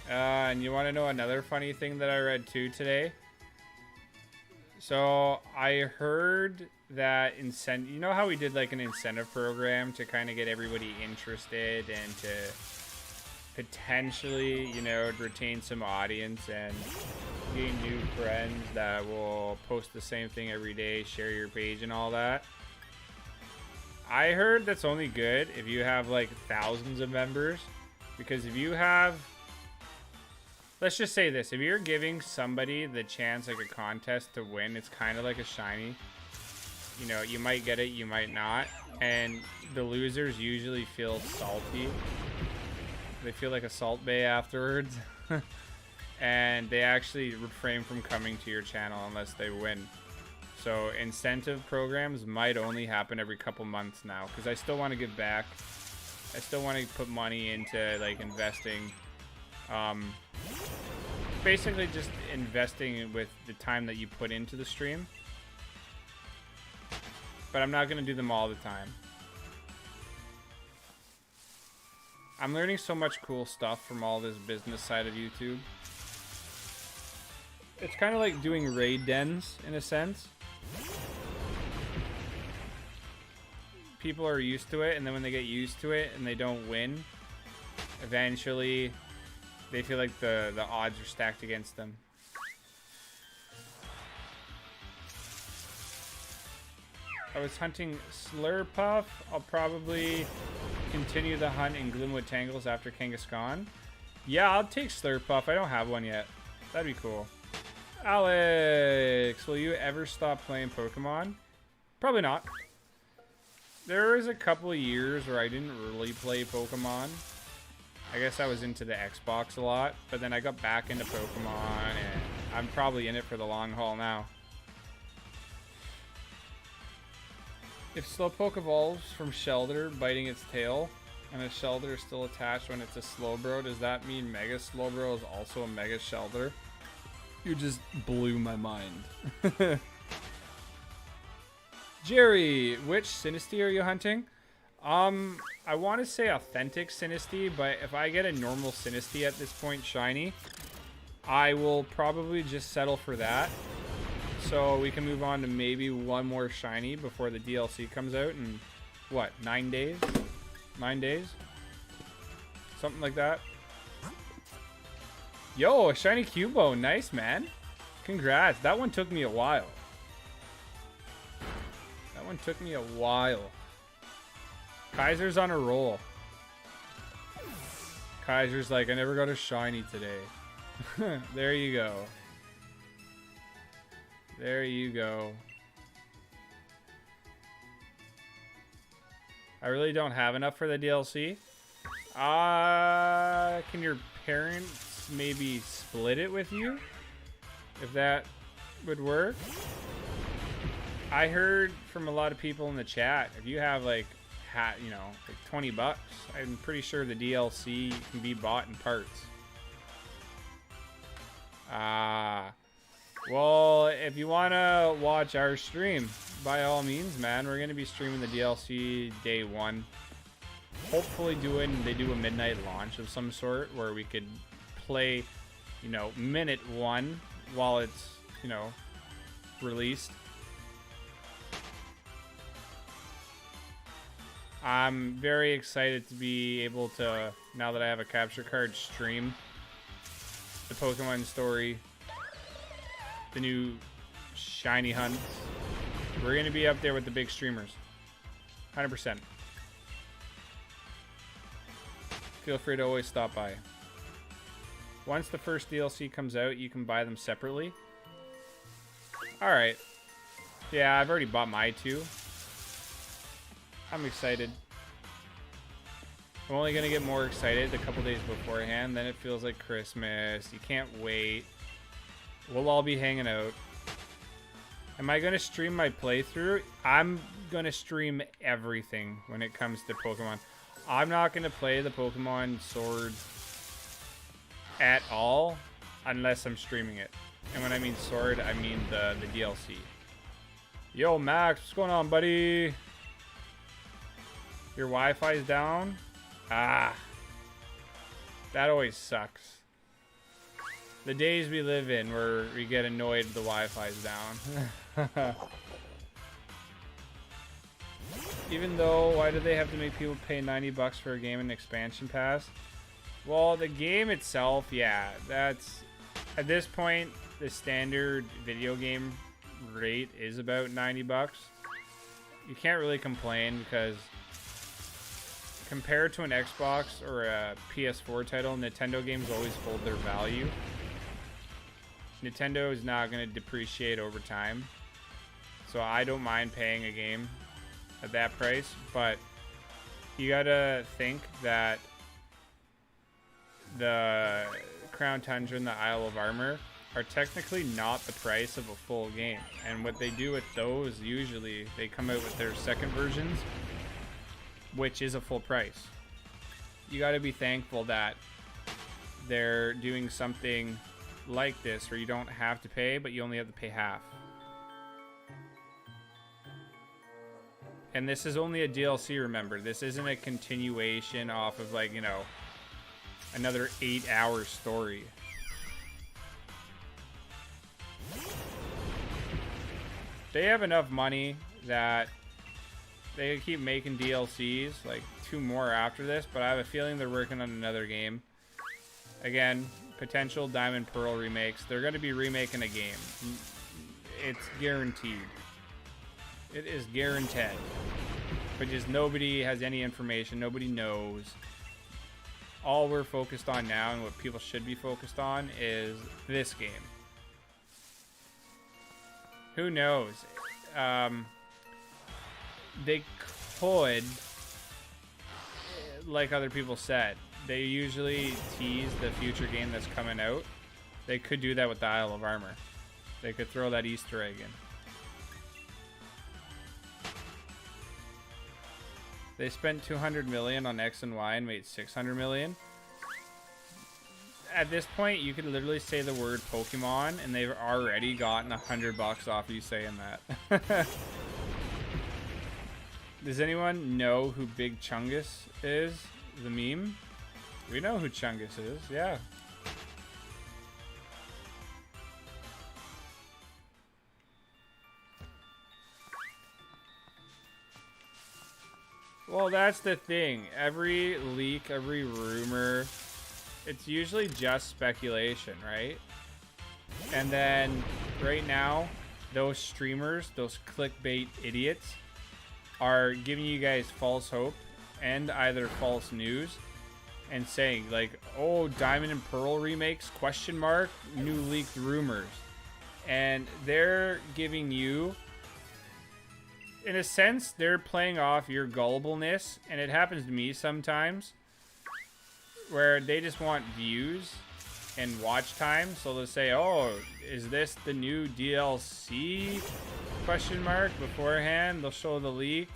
And you want to know another funny thing that I read too today? So I heard that you know how we did like an incentive program to kind of get everybody interested and to potentially, you know, retain some audience and gain new friends that will post the same thing every day, share your page and all that. I heard that's only good if you have like thousands of members, because if you have, let's just say this, if you're giving somebody the chance, like a contest to win, it's kind of like a shiny. You know, you might get it, you might not. And the losers usually feel salty. They feel like a salt bay afterwards. And they actually refrain from coming to your channel unless they win. So incentive programs might only happen every couple months now, because I still want to give back. I still want to put money into like investing. Basically just investing with the time that you put into the stream. But I'm not going to do them all the time. I'm learning so much cool stuff from all this business side of YouTube. It's kind of like doing raid dens in a sense. People are used to it, and then when they get used to it and they don't win, eventually they feel like the odds are stacked against them. I was hunting Slurpuff. I'll probably continue the hunt in Gloomwood Tangles after Kangaskhan. Yeah, I'll take Slurpuff. I don't have one yet. That'd be cool. Alex, will you ever stop playing Pokemon? Probably not. There was a couple of years where I didn't really play Pokemon. I guess I was into the Xbox a lot, but then I got back into Pokemon, and I'm probably in it for the long haul now. If Slowpoke evolves from Shelter, biting its tail, and a Shelter is still attached when it's a Slowbro, does that mean Mega Slowbro is also a Mega Shelter? You just blew my mind. Jerry, which Sinistea are you hunting? I want to say authentic Sinistea, but if I get a normal Sinistea at this point, shiny, I will probably just settle for that. So we can move on to maybe one more shiny before the DLC comes out in, what, 9 days? 9 days? Something like that. Yo, a shiny Cubo. Nice, man. Congrats. That one took me a while. That one took me a while. Kaiser's on a roll. Kaiser's like, I never got a shiny today. There you go. There you go. I really don't have enough for the DLC. Can your parents maybe split it with you? If that would work. I heard from a lot of people in the chat, if you have like, you know, like 20 bucks, I'm pretty sure the DLC can be bought in parts. Well, if you want to watch our stream, by all means, man, we're going to be streaming the DLC day one. Hopefully they do a midnight launch of some sort where we could play, you know, minute one while it's, you know, released. I'm very excited to be able to, now that I have a capture card, stream the Pokemon story, the new shiny hunts. We're going to be up there with the big streamers. 100%. Feel free to always stop by. Once the first DLC comes out, you can buy them separately. Alright. Yeah, I've already bought my two. I'm excited. I'm only going to get more excited a couple days beforehand. Then it feels like Christmas. You can't wait. We'll all be hanging out. Am I going to stream my playthrough? I'm going to stream everything when it comes to Pokemon. I'm not going to play the Pokemon Sword at all unless I'm streaming it. And when I mean Sword, I mean the DLC. Yo, Max, what's going on, buddy? Your Wi-Fi's down? Ah. That always sucks. The days we live in where we get annoyed the Wi-Fi's down. Even though, why do they have to make people pay 90 bucks for a game and expansion pass? Well, the game itself, yeah, that's... At this point, the standard video game rate is about 90 bucks. You can't really complain because compared to an Xbox or a PS4 title, Nintendo games always hold their value. Nintendo is not going to depreciate over time. So I don't mind paying a game at that price, but you gotta think that the Crown Tundra and the Isle of Armor are technically not the price of a full game. And what they do with those, usually they come out with their second versions, which is a full price. You got to be thankful that they're doing something like this where you don't have to pay, but you only have to pay half. And this is only a DLC, remember. This isn't a continuation off of, like, you know, another 8-hour story. They have enough money that they keep making DLCs, like 2 more after this, but I have a feeling they're working on another game. Again, potential Diamond Pearl remakes. They're going to be remaking a game. It's guaranteed. It is guaranteed. But just nobody has any information. Nobody knows. All we're focused on now and what people should be focused on is this game. Who knows? They could, like other people said, they usually tease the future game that's coming out. They could do that with the Isle of Armor. They could throw that Easter egg in. They spent 200 million on X and Y and made 600 million. At this point, you could literally say the word Pokemon and they've already gotten $100 off you saying that. Does anyone know who Big Chungus is? The meme? We know who Chungus is, yeah. Well, that's the thing. Every leak, every rumor, it's usually just speculation, right? And then right now, those streamers, those clickbait idiots, are giving you guys false hope and either false news and saying like, oh, Diamond and Pearl remakes, question mark, new leaked rumors. And they're giving you, in a sense, they're playing off your gullibleness, and it happens to me sometimes, where they just want views and watch time. So they'll say, oh, is this the new DLC? Question mark beforehand. They'll show the leak.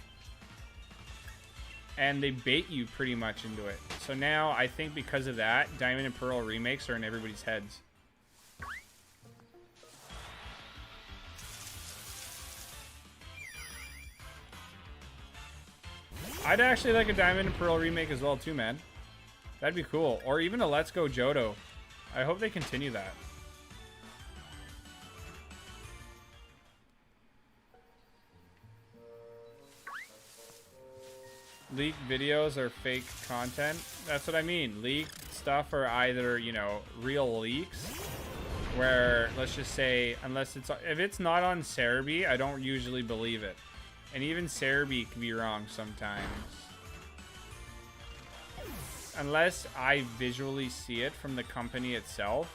And they bait you pretty much into it. So now, I think because of that, Diamond and Pearl remakes are in everybody's heads. I'd actually like a Diamond and Pearl remake as well too, man. That'd be cool. Or even a Let's Go Johto. I hope they continue that. Leaked videos are fake content. That's what I mean. Leaked stuff are either, you know, real leaks, where, let's just say, unless it's, if it's not on Cerebi, I don't usually believe it. And even Cerebi can be wrong sometimes. Unless I visually see it from the company itself,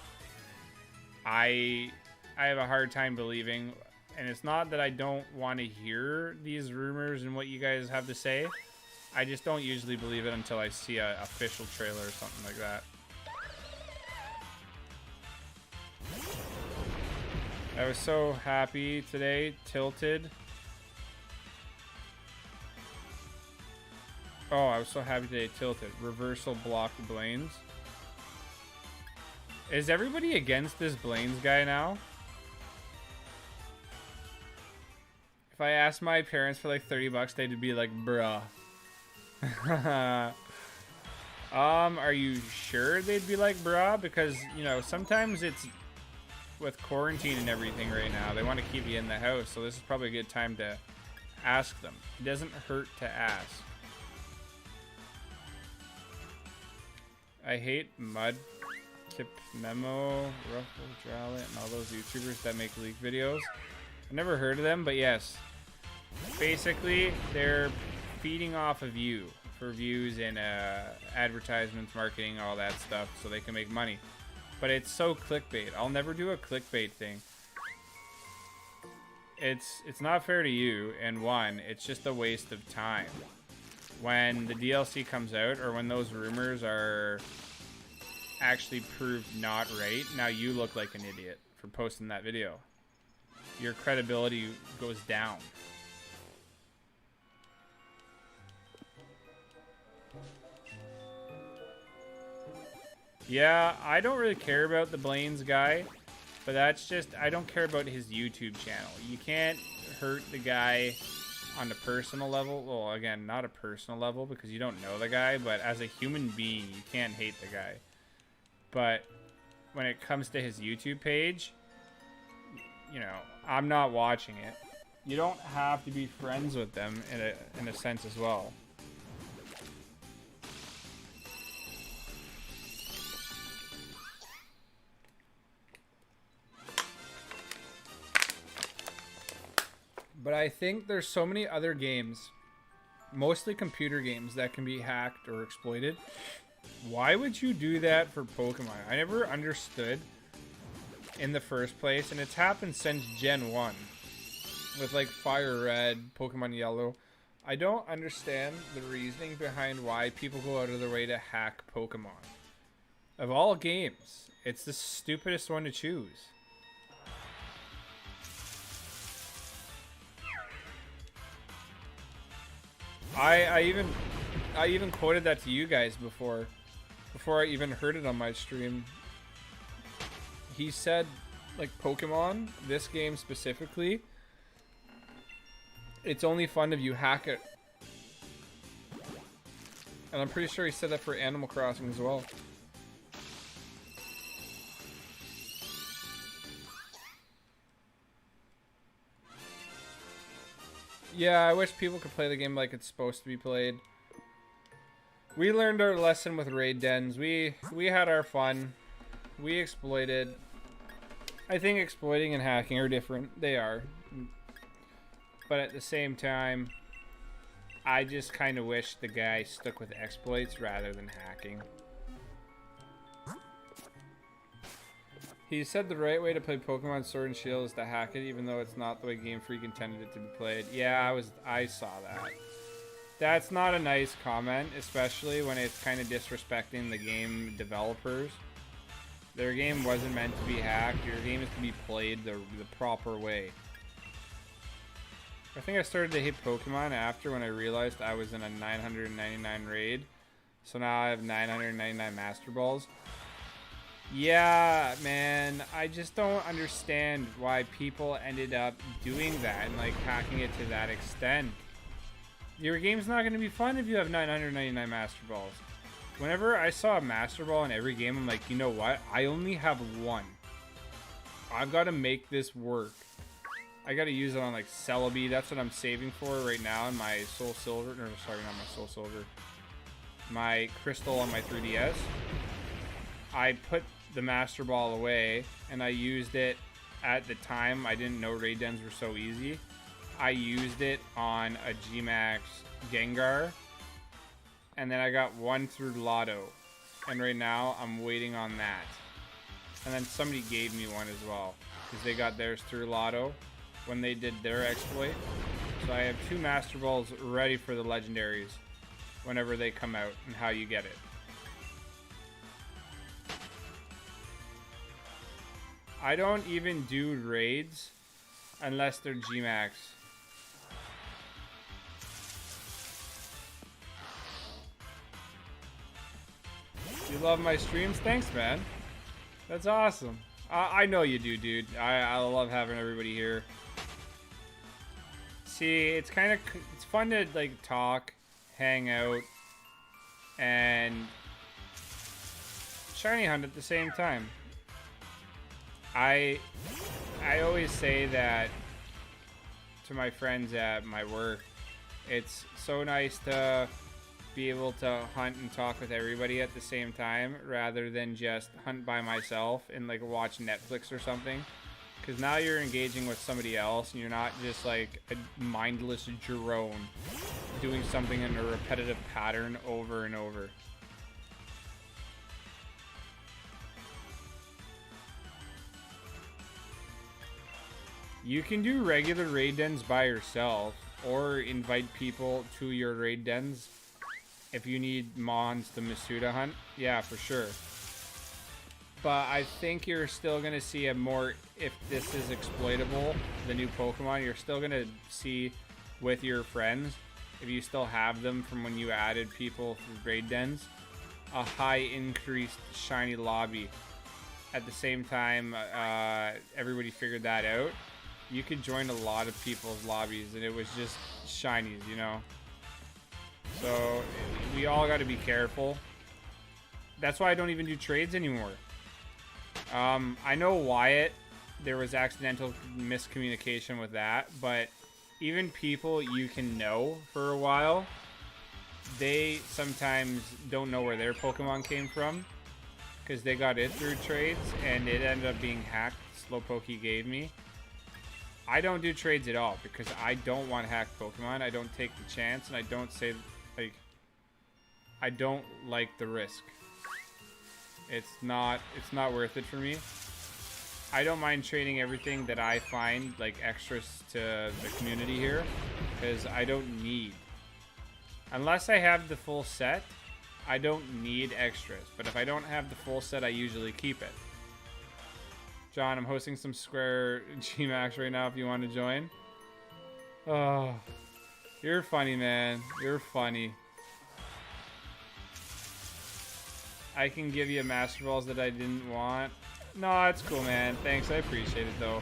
I have a hard time believing. And it's not that I don't want to hear these rumors and what you guys have to say. I just don't usually believe it until I see a official trailer or something like that. I was so happy today. Tilted. Oh, I was so happy today. Tilted. Reversal block Blaine's. Is everybody against this Blaine's guy now? If I asked my parents for like 30 bucks, they'd be like, bruh. Are you sure they'd be like, bruh? Because, you know, sometimes it's with quarantine and everything right now, they want to keep you in the house, so this is probably a good time to ask them. It doesn't hurt to ask. I hate Mud, Tip Memo, Ruffle, Drowlet, and all those YouTubers that make leak videos. I've never heard of them, but yes. Basically, they're feeding off of you for views and advertisements, marketing, all that stuff, so they can make money. But it's so clickbait. I'll never do a clickbait thing. It's not fair to you, and one, it's just a waste of time. When the DLC comes out, or when those rumors are actually proved not right, now you look like an idiot for posting that video. Your credibility goes down. Yeah, I don't really care about the Blaine's guy, but that's just, I don't care about his YouTube channel. You can't hurt the guy on a personal level. Well, again, not a personal level because you don't know the guy, but as a human being, you can't hate the guy. But when it comes to his YouTube page, you know, I'm not watching it. You don't have to be friends with them in a sense as well. But I think there's so many other games, mostly computer games, that can be hacked or exploited. Why would you do that for Pokemon? I never understood in the first place, and it's happened since Gen 1 with like Fire Red, Pokemon Yellow. I don't understand the reasoning behind why people go out of their way to hack Pokemon. Of all games, it's the stupidest one to choose. I even quoted that to you guys before I even heard it on my stream. He said, like, Pokemon, this game specifically, it's only fun if you hack it. And I'm pretty sure he said that for Animal Crossing as well. Yeah, I wish people could play the game like it's supposed to be played. We learned our lesson with raid dens. We had our fun. We exploited. I think exploiting and hacking are different. They are. But at the same time, I just kind of wish the guy stuck with exploits rather than hacking. He said the right way to play Pokemon Sword and Shield is to hack it, even though it's not the way Game Freak intended it to be played. Yeah, I saw that. That's not a nice comment, especially when it's kind of disrespecting the game developers. Their game wasn't meant to be hacked. Your game is to be played the proper way. I think I started to hate Pokemon after when I realized I was in a 999 raid. So now I have 999 Master Balls. Yeah, man, I just don't understand why people ended up doing that and like hacking it to that extent. Your game's not going to be fun if you have 999 Master Balls. Whenever I saw a Master Ball in every game, I'm like, you know what? I only have one. I've got to make this work. I got to use it on like Celebi. That's what I'm saving for right now in my Soul Silver. No, sorry, not my Soul Silver. My Crystal on my 3DS. I put the Master Ball away and I used it at the time. I didn't know raid dens were so easy. I used it on a Gmax Gengar, and then I got one through Lotto, and right now I'm waiting on that. And then somebody gave me one as well because they got theirs through Lotto when they did their exploit. So I have 2 Master Balls ready for the legendaries. whenever they come out and how you get it. I don't even do raids unless they're Gmax. You love my streams? Thanks, man. That's awesome. I know you do, dude. I love having everybody here. See, it's fun to like talk, hang out, and shiny hunt at the same time. I always say that to my friends at my work. It's so nice to be able to hunt and talk with everybody at the same time rather than just hunt by myself and like watch Netflix or something. Because now you're engaging with somebody else and you're not just like a mindless drone doing something in a repetitive pattern over and over. You can do regular raid dens by yourself or invite people to your raid dens if you need mons to Masuda hunt. Yeah, for sure. But I think you're still going to see a more, if this is exploitable, the new Pokemon, you're still going to see with your friends, if you still have them from when you added people through raid dens, a high increased shiny lobby. At the same time, everybody figured that out. You could join a lot of people's lobbies and it was just shinies, you know? So we all got to be careful. That's why I don't even do trades anymore. I know Wyatt, there was accidental miscommunication with that, but even people you can know for a while, they sometimes don't know where their Pokemon came from because they got it through trades and it ended up being hacked. Slowpoke gave me. I don't do trades at all because I don't want hacked Pokemon. I don't take the chance and I don't say, like, I don't like the risk. It's not worth it for me. I don't mind trading everything that I find like extras to the community here because I don't need. Unless I have the full set, I don't need extras. But if I don't have the full set, I usually keep it. John, I'm hosting some Square Gmax right now if you want to join. Oh, you're funny, man. You're funny. I can give you Master Balls that I didn't want. No, it's cool, man. Thanks, I appreciate it, though.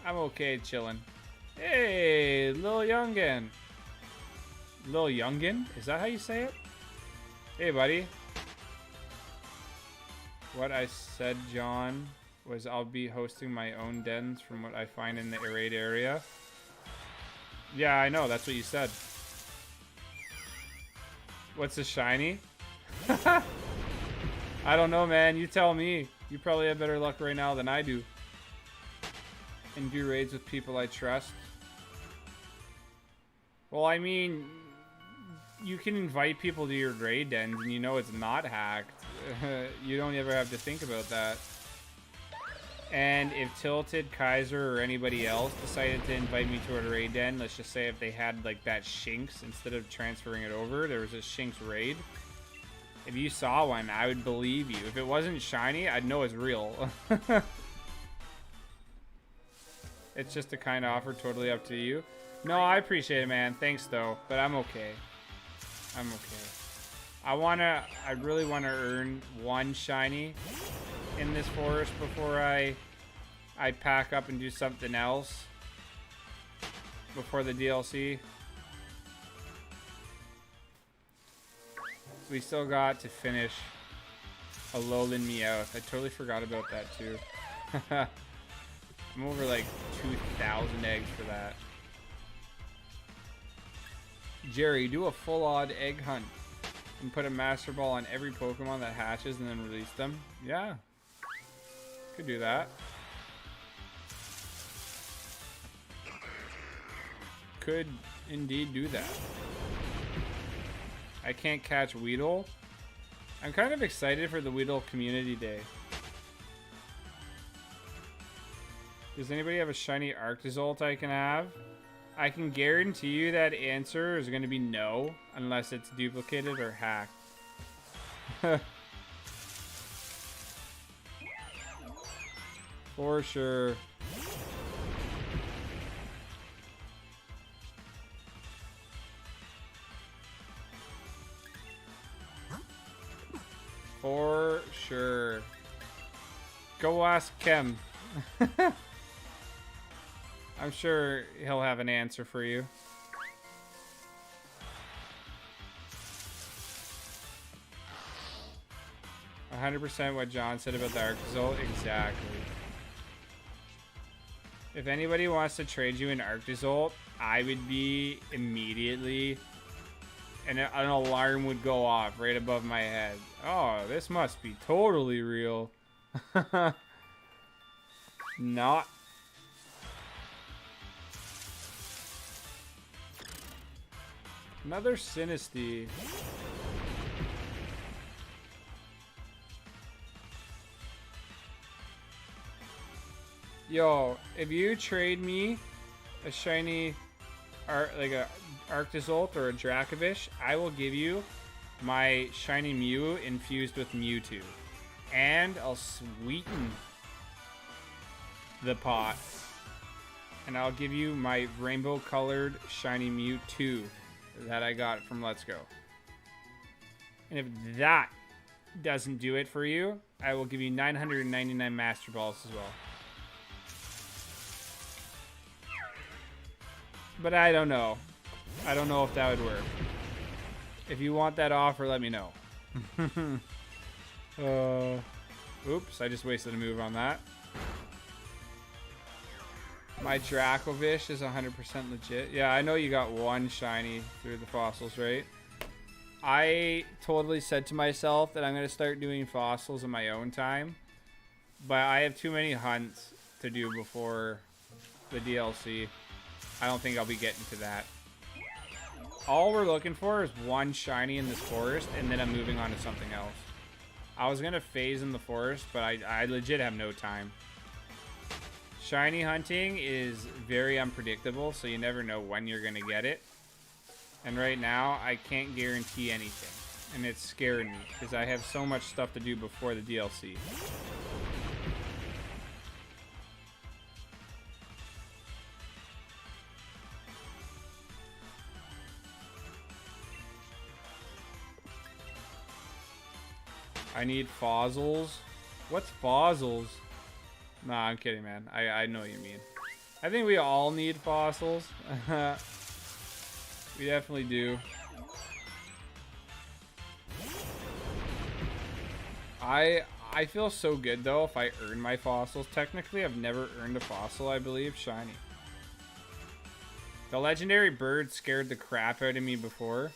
I'm okay chilling. Hey, Lil Youngin. Lil Youngin? Is that how you say it? Hey, buddy. What I said, John, was I'll be hosting my own dens from what I find in the raid area. Yeah, I know. That's what you said. What's a shiny? I don't know, man. You tell me. You probably have better luck right now than I do. And do raids with people I trust. Well, I mean, you can invite people to your raid dens and you know it's not hacked. You don't ever have to think about that. And if Tilted, Kaiser, or anybody else decided to invite me to a raid den, let's just say if they had like that Shinx, instead of transferring it over, there was a Shinx raid. If you saw one, I would believe you. If it wasn't shiny, I'd know it's real. It's just a kind offer, totally up to you. No, I appreciate it, man. Thanks, though. But I'm okay. I'm okay. I really want to earn one shiny in this forest before I pack up and do something else. Before the DLC. We still got to finish a Alolan Meowth. I totally forgot about that too. I'm over like 2,000 eggs for that. Jerry, do a full odd egg hunt and put a Master Ball on every Pokemon that hatches and then release them. Yeah, could do that. Could indeed do that. I can't catch Weedle. I'm kind of excited for the Weedle Community Day. Does anybody have a shiny Arctozolt I can have? I can guarantee you that answer is going to be no, unless it's duplicated or hacked. For sure. For sure. Go ask Kem. I'm sure he'll have an answer for you. "100% what John said about the arc result." Exactly. If anybody wants to trade you an arc result, I would be immediately, and an alarm would go off right above my head. Oh, this must be totally real. Not. Another Sinistea. Yo, if you trade me a shiny, like a Arctozolt or a Dracovish, I will give you my shiny Mew infused with Mewtwo. And I'll sweeten the pot. And I'll give you my rainbow colored shiny Mewtwo that I got from Let's Go. And if that doesn't do it for you, I will give you 999 Master Balls as well. But I don't know. I don't know if that would work. If you want that offer, let me know. Oops, I just wasted a move on that. My Dracovish is 100% legit. Yeah, I know you got one shiny through the fossils, right? I totally said to myself that I'm going to start doing fossils in my own time. But I have too many hunts to do before the DLC. I don't think I'll be getting to that. All we're looking for is one shiny in this forest, and then I'm moving on to something else. I was going to phase in the forest, but I legit have no time. Shiny hunting is very unpredictable, so you never know when you're going to get it. And right now, I can't guarantee anything. And it's scaring me, because I have so much stuff to do before the DLC. I need fossils. What's fossils? Nah, I'm kidding, man. I know what you mean. I think we all need fossils. We definitely do. I feel so good, though, if I earn my fossils. Technically, I've never earned a fossil, I believe. Shiny. The legendary bird scared the crap out of me before.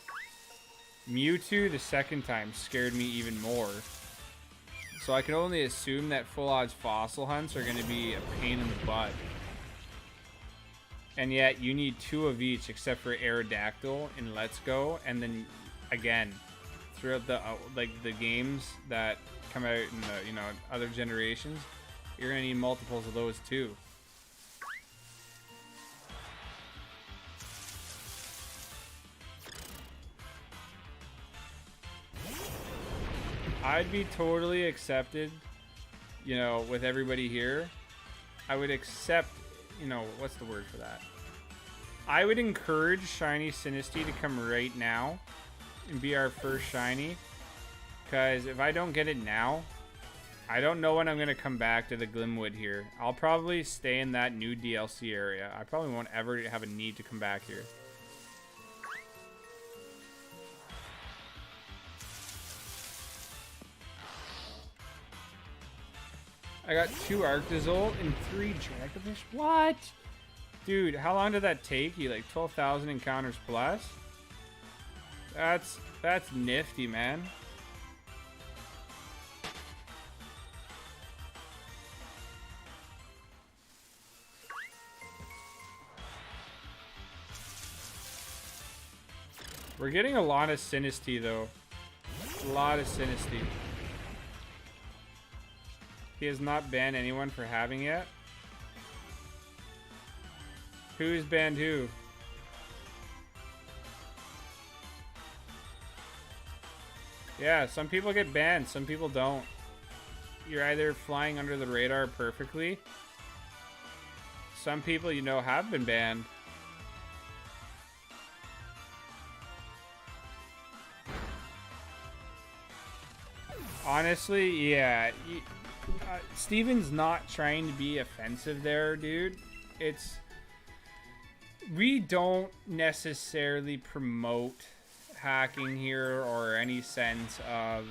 Mewtwo, the second time, scared me even more. So I can only assume that full odds fossil hunts are going to be a pain in the butt. And yet, you need 2 of each, except for Aerodactyl in Let's Go. And then, again, throughout the the games that come out in the other generations, you're going to need multiples of those too. I'd be totally accepted, with everybody here. I would accept, what's the word for that? I would encourage shiny Sinistea to come right now and be our first shiny. Because if I don't get it now, I don't know when I'm going to come back to the Glimwood here. I'll probably stay in that new DLC area. I probably won't ever have a need to come back here. I got 2 Arctozolt and 3 Dracovish. What? Dude, how long did that take you? Like 12,000 encounters plus? That's nifty, man. We're getting a lot of Sinistea, though. A lot of Sinistea. He has not banned anyone for having yet. Who's banned who? Yeah, some people get banned, some people don't. You're either flying under the radar perfectly. Some people, you know, have been banned. Honestly, yeah. Steven's not trying to be offensive there, dude. It's... We don't necessarily promote hacking here or any sense of...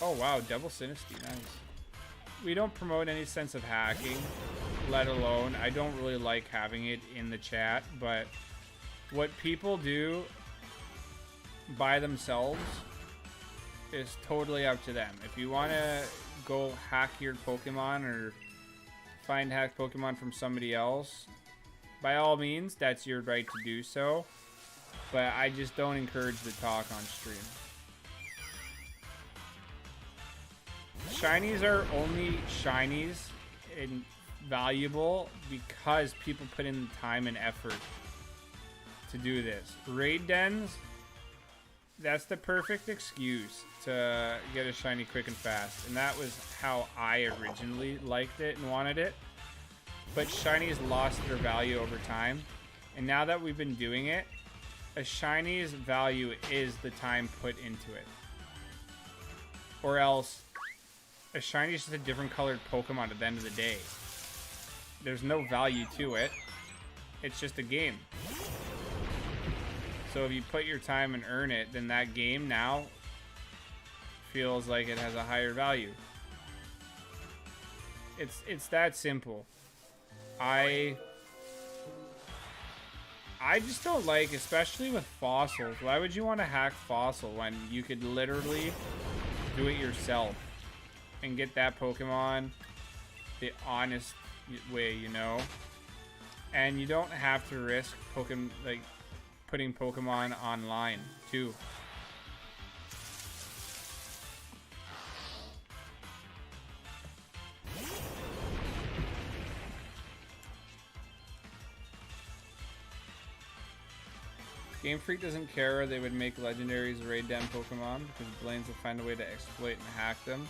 Oh, wow. Double Sinistea. Nice. We don't promote any sense of hacking, let alone... I don't really like having it in the chat, but what people do by themselves is totally up to them. If you want to go hack your Pokemon or find hacked Pokemon from somebody else, by all means, that's your right to do so. But I just don't encourage the talk on stream. Shinies are only shinies and valuable because people put in the time and effort to do this. Raid dens, that's the perfect excuse to get a shiny quick and fast. And that was how I originally liked it and wanted it. But shinies lost their value over time. And now that we've been doing it, a shiny's value is the time put into it. Or else, a shiny is just a different colored Pokemon at the end of the day. There's no value to it. It's just a game. So if you put your time and earn it, then that game now feels like it has a higher value. It's that simple. I just don't like, especially with fossils. Why would you want to hack fossil when you could literally do it yourself and get that Pokemon the honest way, you know? And you don't have to risk putting Pokemon online too. Game Freak doesn't care. They would make legendaries raid den Pokemon because Blaine's will find a way to exploit and hack them.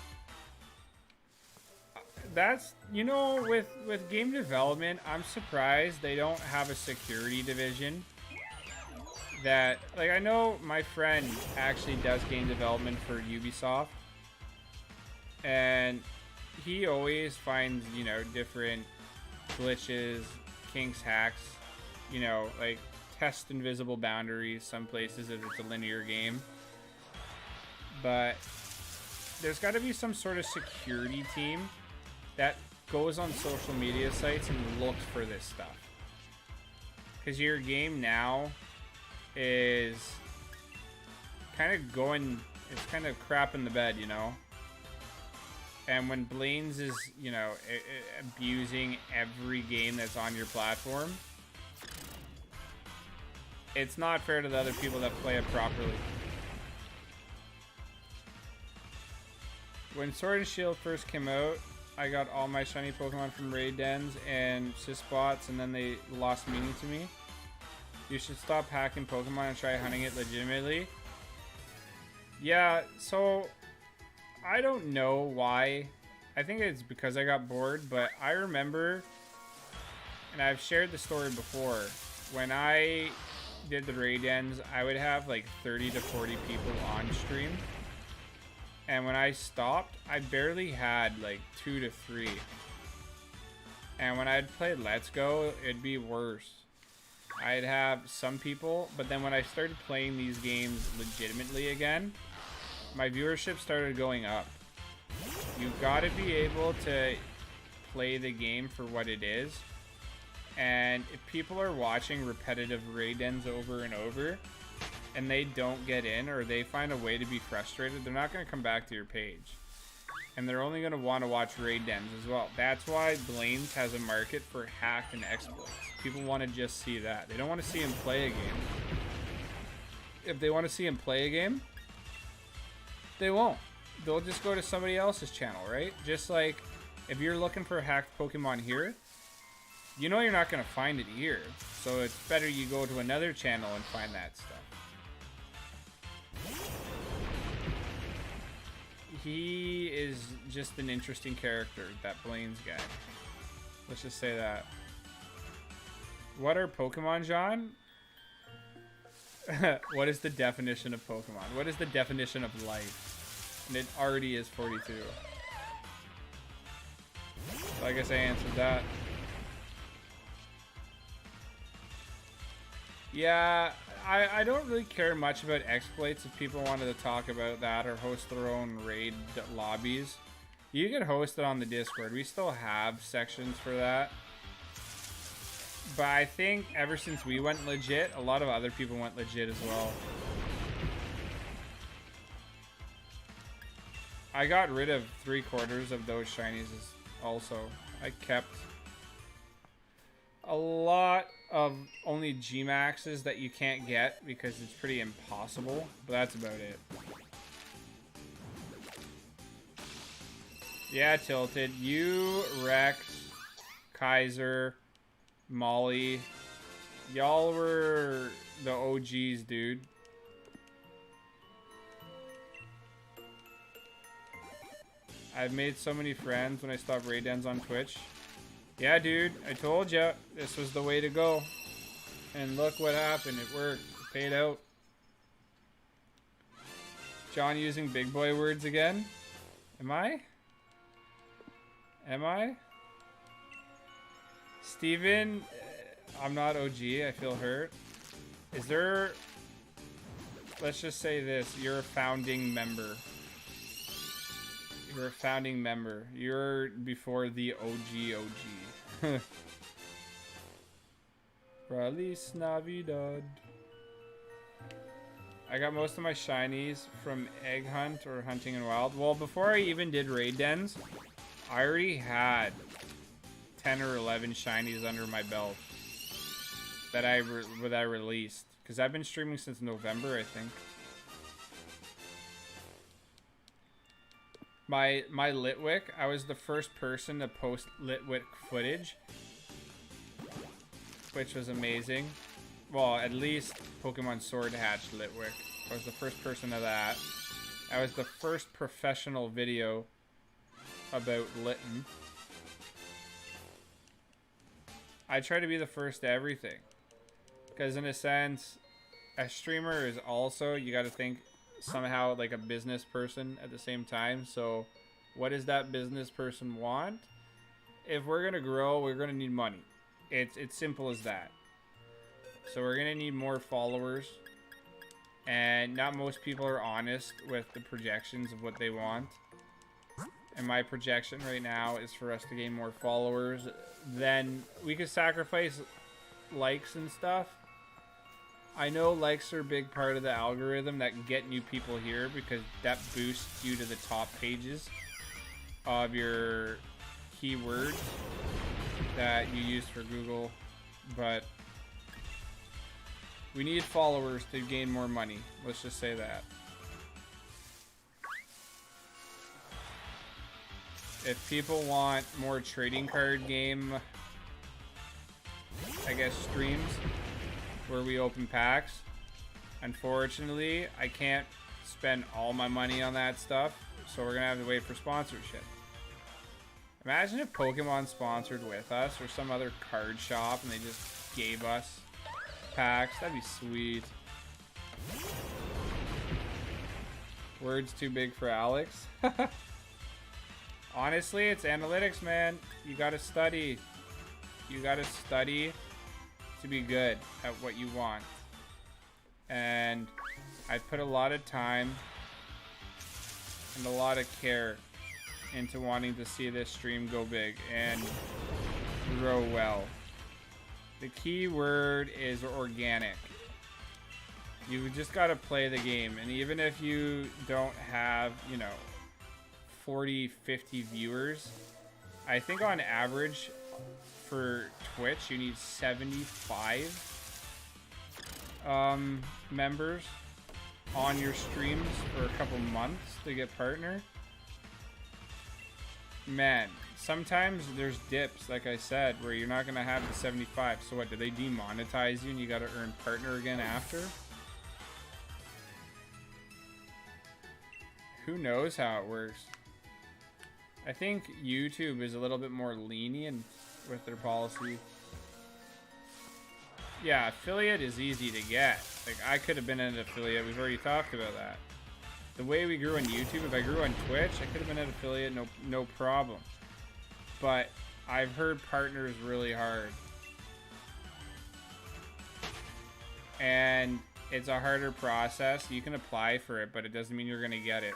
That's, you know, with game development, I'm surprised they don't have a security division. That, like, I know my friend actually does game development for Ubisoft, and he always finds, you know, different glitches, kinks, hacks, you know, like test invisible boundaries some places if it's a linear game. But there's got to be some sort of security team that goes on social media sites and looks for this stuff, because your game now is kind of going, it's kind of crap in the bed, you know? And when Blaine's is, you know, abusing every game that's on your platform, it's not fair to the other people that play it properly. When Sword and Shield first came out, I got all my shiny Pokemon from raid dens and Sysbots, and then they lost meaning to me. You should stop hacking Pokemon and try hunting it legitimately. Yeah, so I don't know why. I think it's because I got bored, but I remember, and I've shared the story before, when I did the raid dens, I would have like 30 to 40 people on stream. And when I stopped, I barely had like 2 to 3. And when I'd play Let's Go, it'd be worse. I'd have some people, but then when I started playing these games legitimately again, my viewership started going up. You gotta be able to play the game for what it is. And if people are watching repetitive raid dens over and over, and they don't get in, or they find a way to be frustrated, they're not gonna come back to your page. And they're only going to want to watch raid dens as well. That's why Blaine's has a market for hacked and exploits. People want to just see that. They don't want to see him play a game. If they want to see him play a game, they won't. They'll just go to somebody else's channel, right? Just like if you're looking for a hacked Pokemon here, you know you're not going to find it here. So it's better you go to another channel and find that stuff. he is just an interesting character, that Blaine's guy. Let's just say that. What are Pokemon, John? What is the definition of Pokemon? What is the definition of life? And it already is 42. So I guess I answered that. Yeah, I don't really care much about exploits. If people wanted to talk about that or host their own raid lobbies, you can host it on the Discord. We still have sections for that. But I think ever since we went legit, a lot of other people went legit as well. I got rid of 3/4 of those shinies also. I kept a lot of only G-Maxes that you can't get because it's pretty impossible, but that's about it. Yeah, Tilted. You, Rex, Kaiser, Molly. Y'all were the OGs, dude. I've made so many friends when I stopped raid dens on Twitch. Yeah, dude, I told ya this was the way to go. And look what happened. It worked. It paid out. John using big boy words again? Am I? Am I? Steven, I'm not OG. I feel hurt. Is there... Let's just say this. You're a founding member. You're a founding member. You're before the OG. Feliz Navidad. I got most of my shinies from Egg Hunt or Hunting in Wild. Well, before I even did raid dens, I already had 10 or 11 shinies under my belt that I released. Because I've been streaming since November, I think. My Litwick, I was the first person to post Litwick footage, which was amazing. Well, at least Pokemon Sword hatched Litwick. I was the first person to that. I was the first professional video about Litten. I try to be the first to everything. Because in a sense, a streamer is also, you got to think, somehow like a business person at the same time. So what does that business person want? If we're gonna grow, we're gonna need money. It's simple as that. So we're gonna need more followers, and not most people are honest with the projections of what they want. And my projection right now is for us to gain more followers. Then we could sacrifice likes and stuff. I know likes are a big part of the algorithm that get new people here because that boosts you to the top pages of your keywords that you use for Google. But we need followers to gain more money. Let's just say that. If people want more trading card game, I guess, streams where we open packs, unfortunately, I can't spend all my money on that stuff, so we're gonna have to wait for sponsorship. Imagine if Pokemon sponsored with us or some other card shop and they just gave us packs. That'd be sweet. Words too big for Alex. Honestly, it's analytics, man. You gotta study. You gotta study to be good at what you want. And I put a lot of time and a lot of care into wanting to see this stream go big and grow well. The key word is organic. You just gotta play the game, and even if you don't have, 40, 50 viewers, I think on average for Twitch you need 75 members on your streams for a couple months to get partner. Man, sometimes there's dips, like I said, where you're not gonna have the 75. So what, do they demonetize you and you gotta earn partner again after? who knows how it works. I think YouTube is a little bit more lenient with their policy. Yeah, affiliate is easy to get. Like, I could have been an affiliate. We've already talked about that. The way we grew on YouTube, if I grew on Twitch, I could have been an affiliate, no problem. But I've heard partners really hard. And it's a harder process. You can apply for it, but it doesn't mean you're going to get it.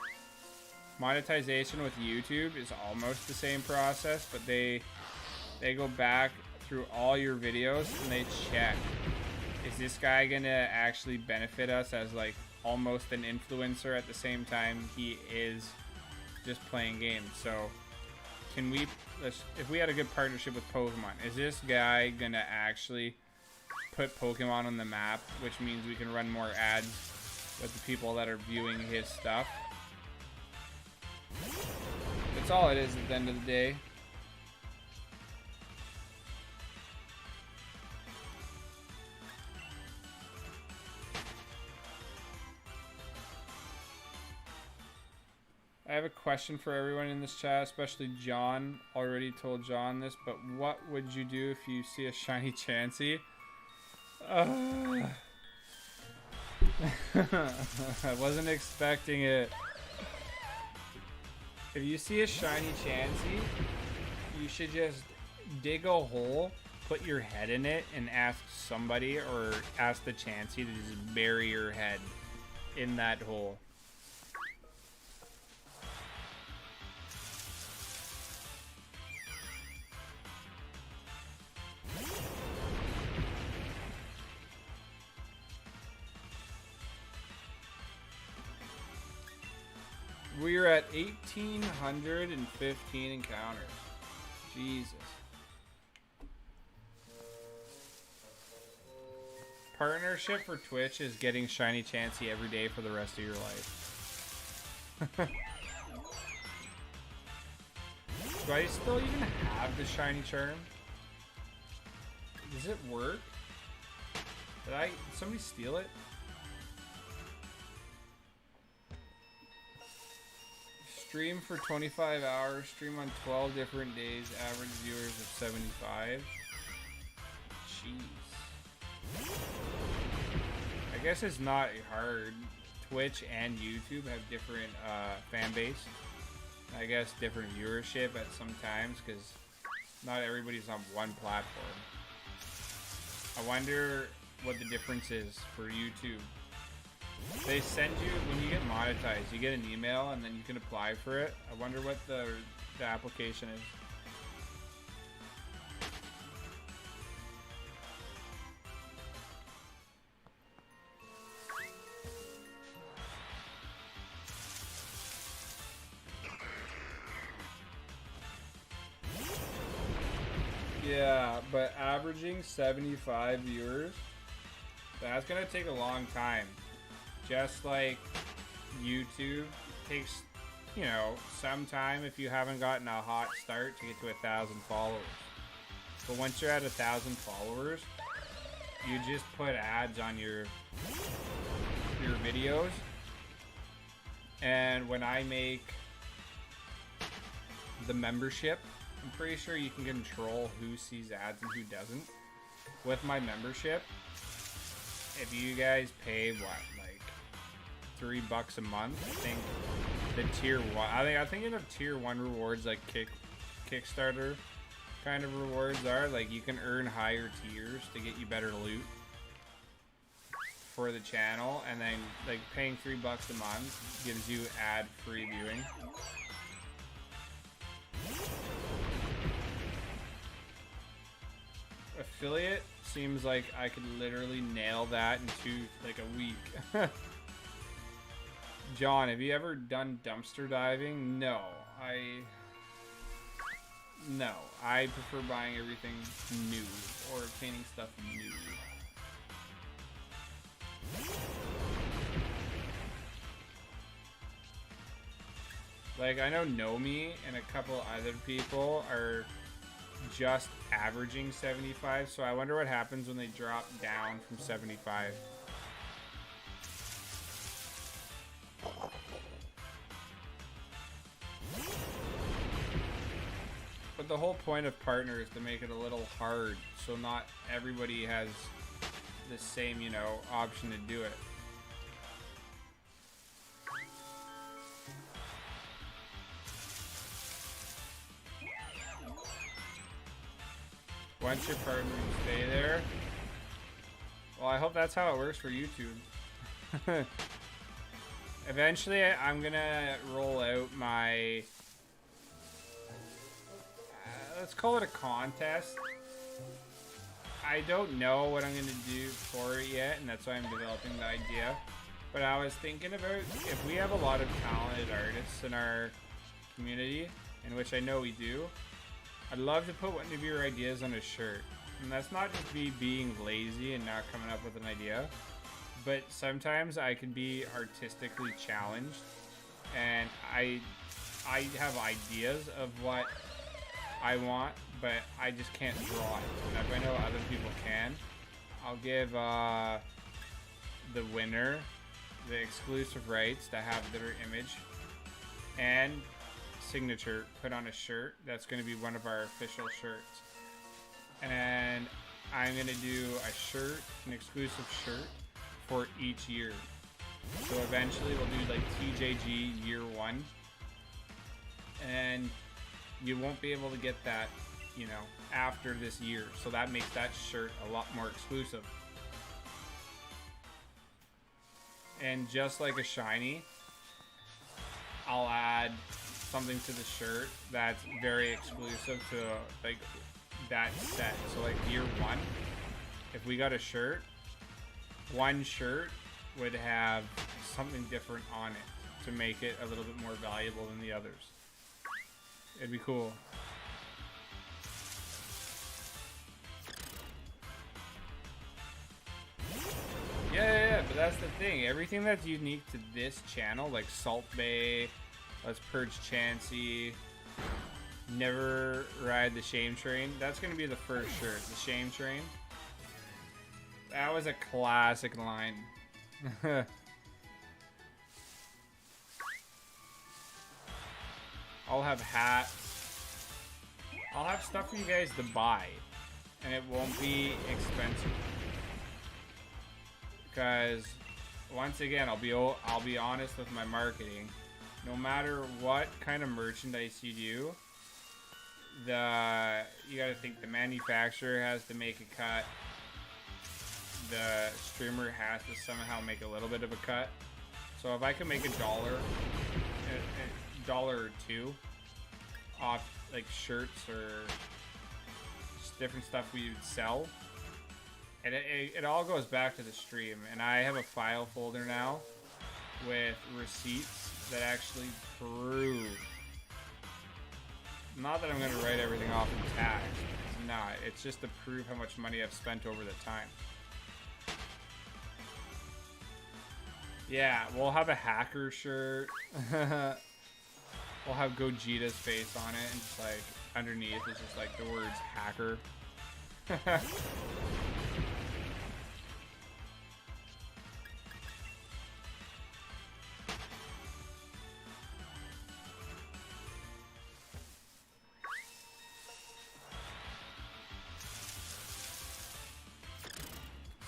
Monetization with YouTube is almost the same process, but they go back through all your videos and they check, is this guy gonna actually benefit us as like almost an influencer at the same time he is just playing games? So can we, if we had a good partnership with Pokemon, is this guy gonna actually put Pokemon on the map, which means we can run more ads with the people that are viewing his stuff? That's all it is at the end of the day. I have a question for everyone in this chat, especially John. Already told John this, but what would you do if you see a shiny Chansey? I wasn't expecting it. If you see a shiny Chansey, you should just dig a hole, put your head in it, and ask somebody or ask the Chansey to just bury your head in that hole. We're at 1,815 encounters. Jesus. Partnership for Twitch is getting shiny Chansey every day for the rest of your life. Do I still even have the shiny charm? Does it work? Did somebody steal it? Stream for 25 hours, stream on 12 different days, average viewers of 75. Jeez. I guess it's not hard. Twitch and YouTube have different fan base. I guess different viewership at some times because not everybody's on one platform. I wonder what the difference is for YouTube. They send you, when you get monetized, you get an email and then you can apply for it. I wonder what the application is. Yeah, but averaging 75 viewers, that's gonna take a long time. Just like YouTube takes, you know, some time if you haven't gotten a hot start to get to 1,000 followers. But once you're at 1,000 followers, you just put ads on your videos. And when I make the membership, I'm pretty sure you can control who sees ads and who doesn't. With my membership, if you guys pay what, like $3 a month, I think the tier one, I think in the tier 1 rewards, like Kickstarter kind of rewards are, like you can earn higher tiers to get you better loot for the channel, and then like paying $3 a month gives you ad-free viewing. Affiliate seems like I could literally nail that in like a week. John, have you ever done dumpster diving? No, I prefer buying everything new or obtaining stuff new. Like, I know Nomi and a couple other people are just averaging 75, so I wonder what happens when they drop down from 75. the whole point of partner is to make it a little hard, so not everybody has the same, you know, option to do it. Once your partner, you stay there. Well, I hope that's how it works for YouTube. Eventually, I'm gonna roll out my... let's call it a contest. I don't know what I'm gonna do for it yet, and that's why I'm developing the idea. But I was thinking about if we have a lot of talented artists in our community, in which I know we do, I'd love to put one of your ideas on a shirt. And that's not just me being lazy and not coming up with an idea, but sometimes I can be artistically challenged, and I have ideas of what I want, but I just can't draw it. And if I know other people can, I'll give the winner the exclusive rights to have their image and signature put on a shirt. That's going to be one of our official shirts. And I'm going to do a shirt, an exclusive shirt for each year. So eventually we'll do like TJG year 1. And you won't be able to get that, you know, after this year. So that makes that shirt a lot more exclusive. And just like a shiny, I'll add something to the shirt that's very exclusive to like that set. So like year 1, if we got a shirt, one shirt would have something different on it to make it a little bit more valuable than the others. It'd be cool. Yeah, but that's the thing. Everything that's unique to this channel, like Salt Bay, Let's Purge Chansey, Never Ride the Shame Train, that's going to be the first shirt. The Shame Train. That was a classic line. I'll have hats. I'll have stuff for you guys to buy, and it won't be expensive. Because once again, I'll be honest with my marketing. No matter what kind of merchandise you do, you got to think the manufacturer has to make a cut. The streamer has to somehow make a little bit of a cut. So if I can make a dollar or two off like shirts or just different stuff we would sell, and it all goes back to the stream. And I have a file folder now with receipts that actually prove, not that I'm going to write everything off in tax, it's not, it's just to prove how much money I've spent over the time. Yeah, we'll have a hacker shirt. We'll have Gogeta's face on it, and just like underneath is just like the words hacker.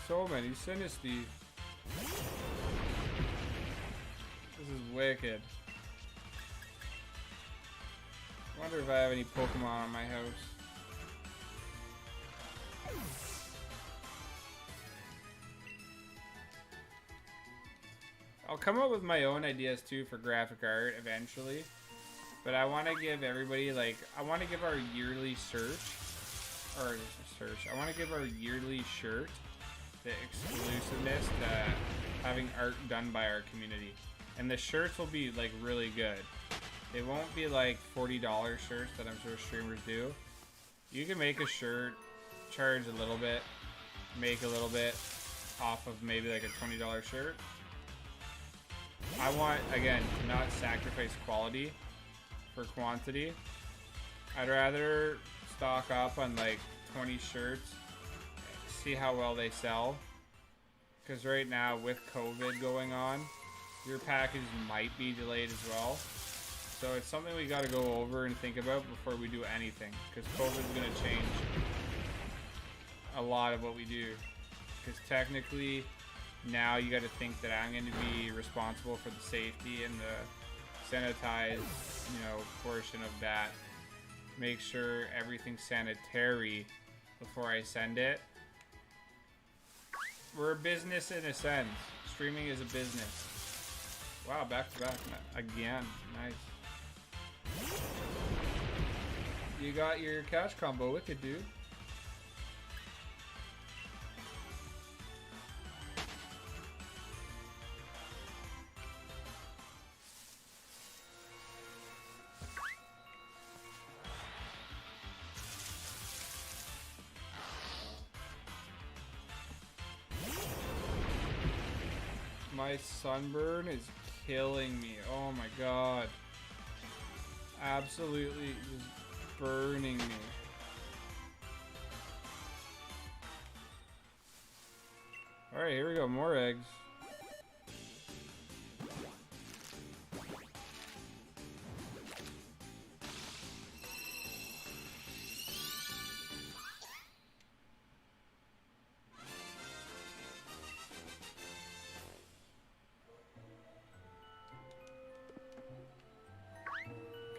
So many Sinistea. This is wicked. I wonder if I have any Pokemon in my house. I'll come up with my own ideas too for graphic art eventually. But I want to give everybody, like, I want to give our yearly I want to give our yearly shirt the exclusiveness to having art done by our community. And the shirts will be like really good. They won't be like $40 shirts that I'm sure streamers do. You can make a shirt, charge a little bit, make a little bit off of maybe like a $20 shirt. I want, again, to not sacrifice quality for quantity. I'd rather stock up on like 20 shirts, see how well they sell. Because right now with COVID going on, your package might be delayed as well. So it's something we got to go over and think about before we do anything, because COVID's going to change a lot of what we do. Because technically, now you got to think that I'm going to be responsible for the safety and the sanitized, portion of that. Make sure everything's sanitary before I send it. We're a business in a sense. Streaming is a business. Wow, back to back again. Nice. You got your catch combo. Wicked, dude. My sunburn is killing me. Oh my god. Absolutely just burning me. Alright, here we go. More eggs.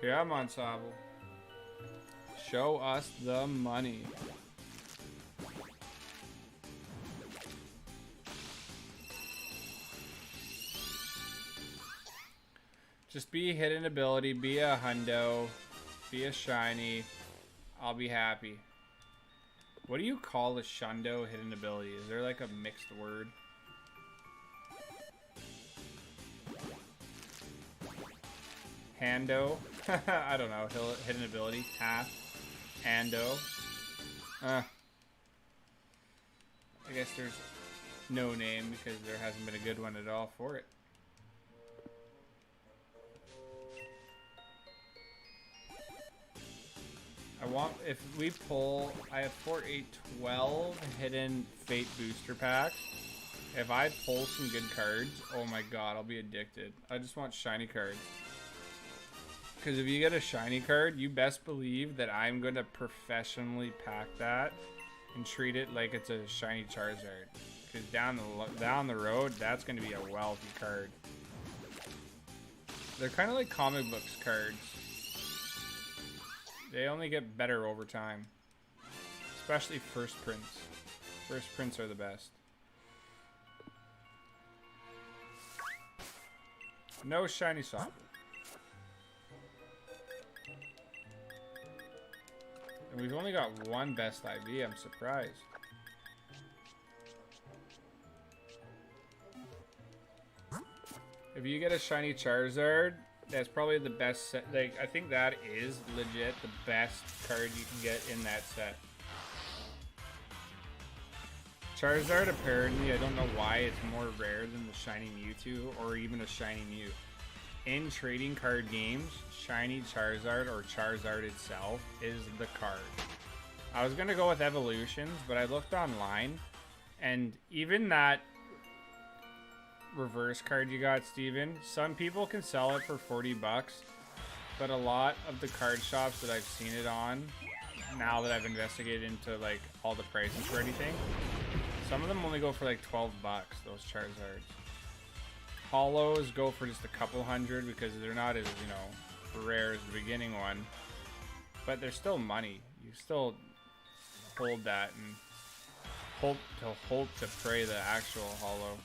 Come on, Sable. Show us the money. Just be a hidden ability, be a hundo, be a shiny. I'll be happy. What do you call a shundo hidden ability? Is there like a mixed word? Hando? I don't know. Hidden ability. Half. Hando. I guess there's no name because there hasn't been a good one at all for it. If we pull, I have 4, 8, 12 hidden fate booster packs. If I pull some good cards, oh my god, I'll be addicted. I just want shiny cards. Because if you get a shiny card, you best believe that I'm going to professionally pack that and treat it like it's a shiny Charizard. Because down the road, that's going to be a wealthy card. They're kind of like comic books cards. They only get better over time. Especially first prints. First prints are the best. No shiny soft. And we've only got one best IV, I'm surprised. If you get a shiny Charizard, that's probably the best set. Like, I think that is legit the best card you can get in that set. Charizard, apparently, I don't know why it's more rare than the shiny Mewtwo or even a shiny Mew. In trading card games, shiny Charizard or Charizard itself is the card. I was going to go with evolutions, but I looked online, and even that reverse card you got, Steven, some people can sell it for 40 bucks, but a lot of the card shops that I've seen it on, now that I've investigated into like all the prices for anything, some of them only go for like 12 bucks, those Charizards. Hollows go for just a couple hundred because they're not as, rare as the beginning one. But they're still money. You still hold that and hope to pray the actual hollow.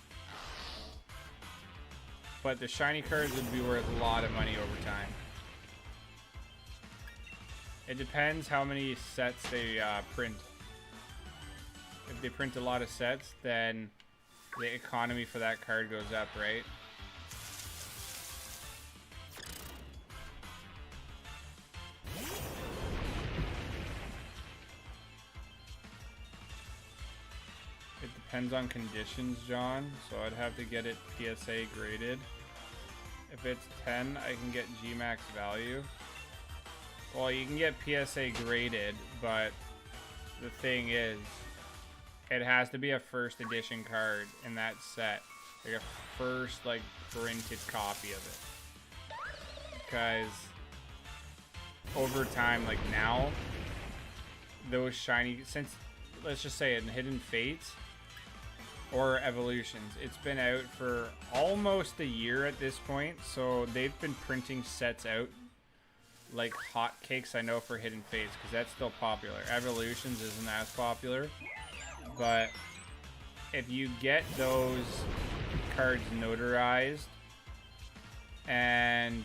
But the shiny cards would be worth a lot of money over time. It depends how many sets they print. If they print a lot of sets, then the economy for that card goes up, right? It depends on conditions, John, so I'd have to get it PSA graded. If it's 10, I can get Gmax value. Well, you can get PSA graded, but the thing is, it has to be a first edition card in that set. Like a first, printed copy of it. because over time, like now, those shiny, since, let's just say in Hidden Fates or Evolutions, it's been out for almost a year at this point, so they've been printing sets out like hotcakes, I know, for Hidden Fates, because that's still popular. Evolutions isn't as popular, but if you get those cards notarized and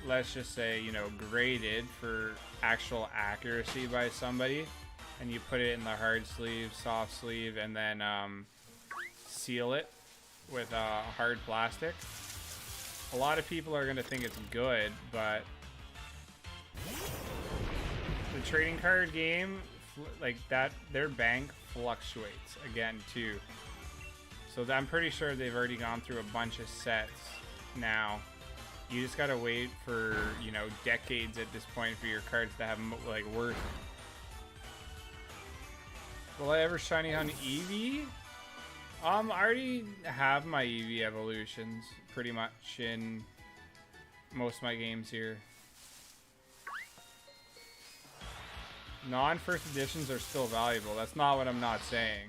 let's just say, you know, graded for actual accuracy by somebody, and you put it in the hard sleeve, soft sleeve, and then seal it with hard plastic, a lot of people are going to think it's good, but the trading card game, like that, their bank fluctuates again too. So I'm pretty sure they've already gone through a bunch of sets now. You just gotta wait for, you know, decades at this point for your cards to have like worth. Will I ever shiny on Eevee? I already have my Eevee evolutions pretty much in most of my games here. Non-first editions are still valuable. That's not what I'm not saying.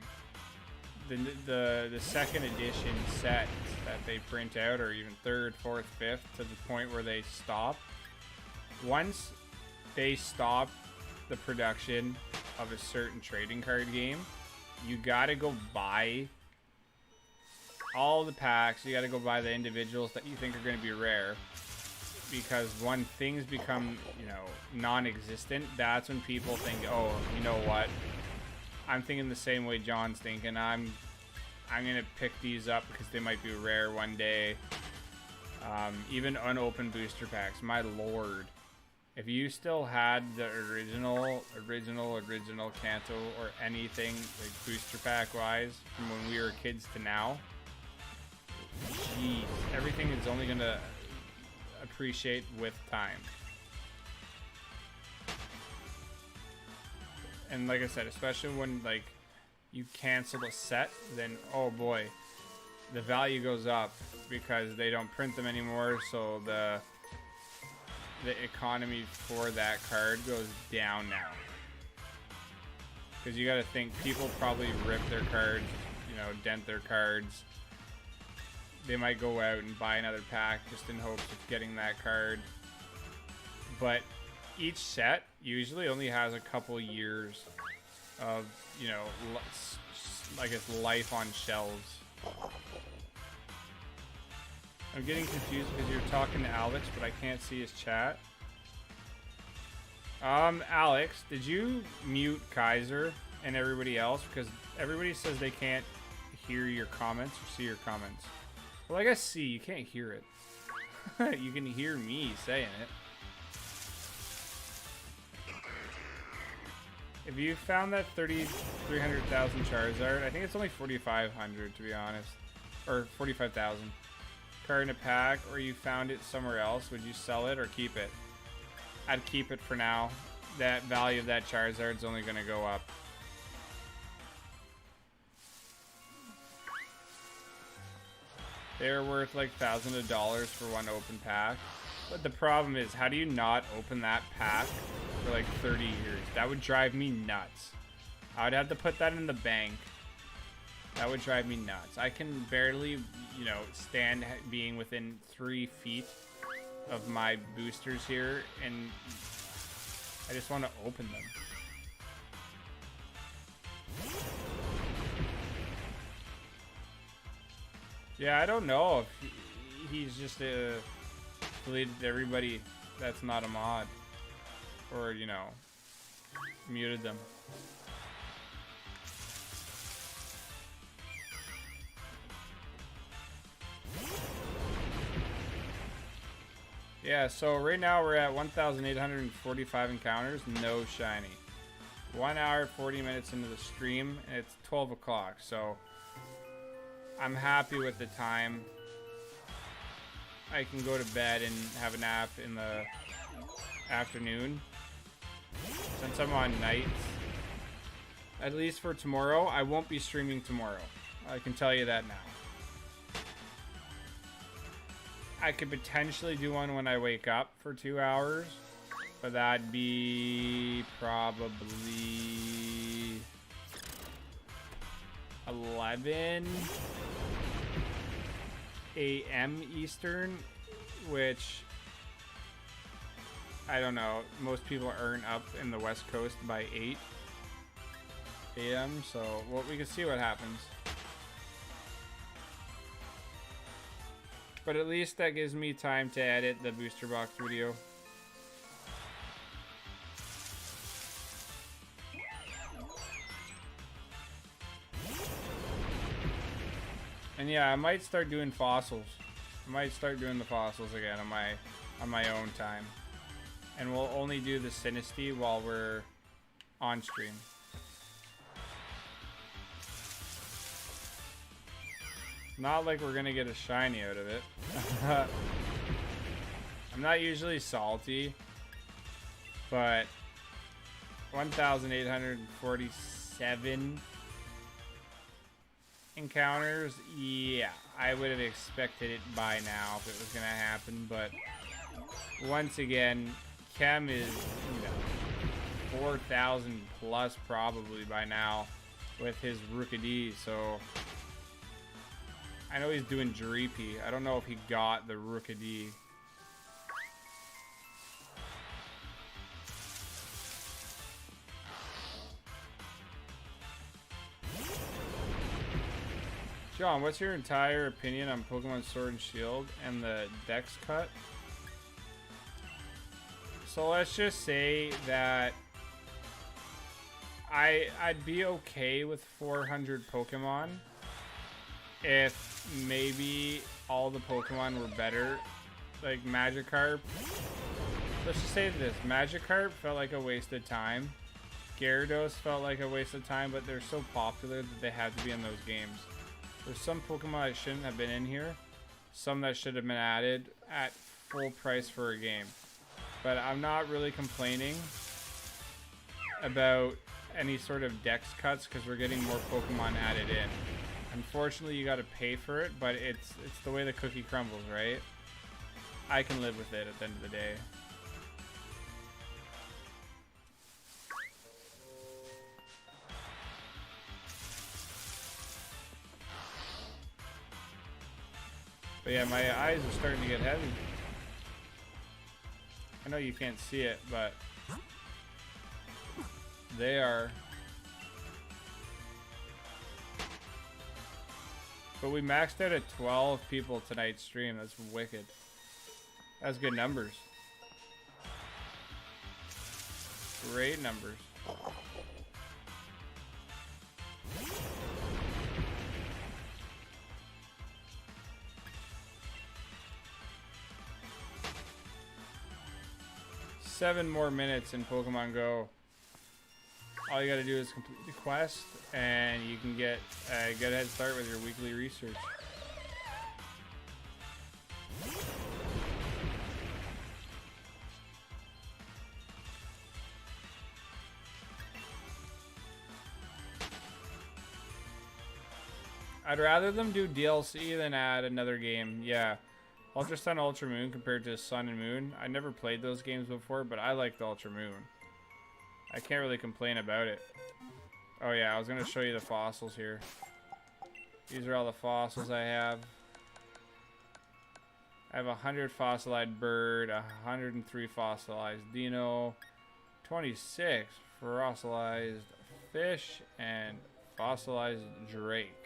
The second edition sets that they print out, or even third, fourth, fifth, to the point where they stop. Once they stop the production of a certain trading card game, you gotta go buy all the packs. You gotta go buy the individuals that you think are gonna be rare. Because when things become, you know, non-existent, that's when people think, oh, you know what? I'm thinking the same way John's thinking. I'm gonna pick these up because they might be rare one day. Even unopened booster packs, my lord. If you still had the original Kanto or anything like booster pack wise from when we were kids to now, jeez, everything is only gonna appreciate with time. And like I said, especially when like you cancel a set, then oh boy, the value goes up because they don't print them anymore, so the economy for that card goes down now. Because you gotta think, people probably rip their cards, you know, dent their cards. They might go out and buy another pack just in hopes of getting that card. But each set usually only has a couple years of, you know, like its life on shelves. I'm getting confused because you're talking to Alex, but I can't see his chat. Alex, did you mute Kaiser and everybody else? Because everybody says they can't hear your comments or see your comments. Well, I guess see, you can't hear it. You can hear me saying it. If you found that 300,000 Charizard, I think it's only 4,500 to be honest. Or 45,000. Card in a pack, or you found it somewhere else, would you sell it or keep it? I'd keep it for now. That value of that Charizard's only going to go up. They're worth like thousands of dollars for one open pack. But the problem is, how do you not open that pack for like 30 years? That would drive me nuts. I would have to put that in the bank. That would drive me nuts. I can barely, you know, stand being within 3 feet of my boosters here, and I just want to open them. Yeah, I don't know if he's just deleted everybody that's not a mod, or, you know, muted them. Yeah, so right now we're at 1,845 encounters, no shiny. 1 hour, 40 minutes into the stream, and it's 12 o'clock, so I'm happy with the time. I can go to bed and have a nap in the afternoon. Since I'm on nights, at least for tomorrow, I won't be streaming tomorrow. I can tell you that now. I could potentially do one when I wake up for 2 hours, but that'd be probably 11 a.m. Eastern, which I don't know. Most people aren't up in the West Coast by 8 a.m. So well, we can see what happens. But at least that gives me time to edit the booster box video. And yeah, I might start doing fossils. I might start doing the fossils again on my own time. And we'll only do the Sinistea while we're on stream. Not like we're gonna get a shiny out of it. I'm not usually salty, but 1,847 encounters, yeah, I would have expected it by now if it was gonna happen, but once again, Chem is, 4,000 plus probably by now with his Rookidee, so I know he's doing Dreepy. I don't know if he got the Rookidee. John, what's your entire opinion on Pokemon Sword and Shield and the Dex cut? So let's just say that I'd be okay with 400 Pokemon if maybe all the Pokemon were better. Like Magikarp. Let's just say this. Magikarp felt like a waste of time. Gyarados felt like a waste of time, but they're so popular that they had to be in those games. There's some Pokemon that shouldn't have been in here. Some that should have been added at full price for a game. But I'm not really complaining about any sort of dex cuts because we're getting more Pokemon added in. Unfortunately, you gotta pay for it, but it's the way the cookie crumbles, right? I can live with it at the end of the day. But yeah, my eyes are starting to get heavy. I know you can't see it, but they are. But we maxed out at 12 people tonight's stream. That's wicked. That's good numbers. Great numbers. Seven more minutes in Pokemon Go. All you gotta do is complete the quest, and you can get a good head start with your weekly research. I'd rather them do DLC than add another game. Yeah. Ultra Sun, Ultra Moon compared to Sun and Moon. I never played those games before, but I liked Ultra Moon. I can't really complain about it. Oh yeah, I was gonna show you the fossils here. These are all the fossils I have. I have 100 fossilized bird, 103 fossilized dino, 26 fossilized fish, and fossilized drake.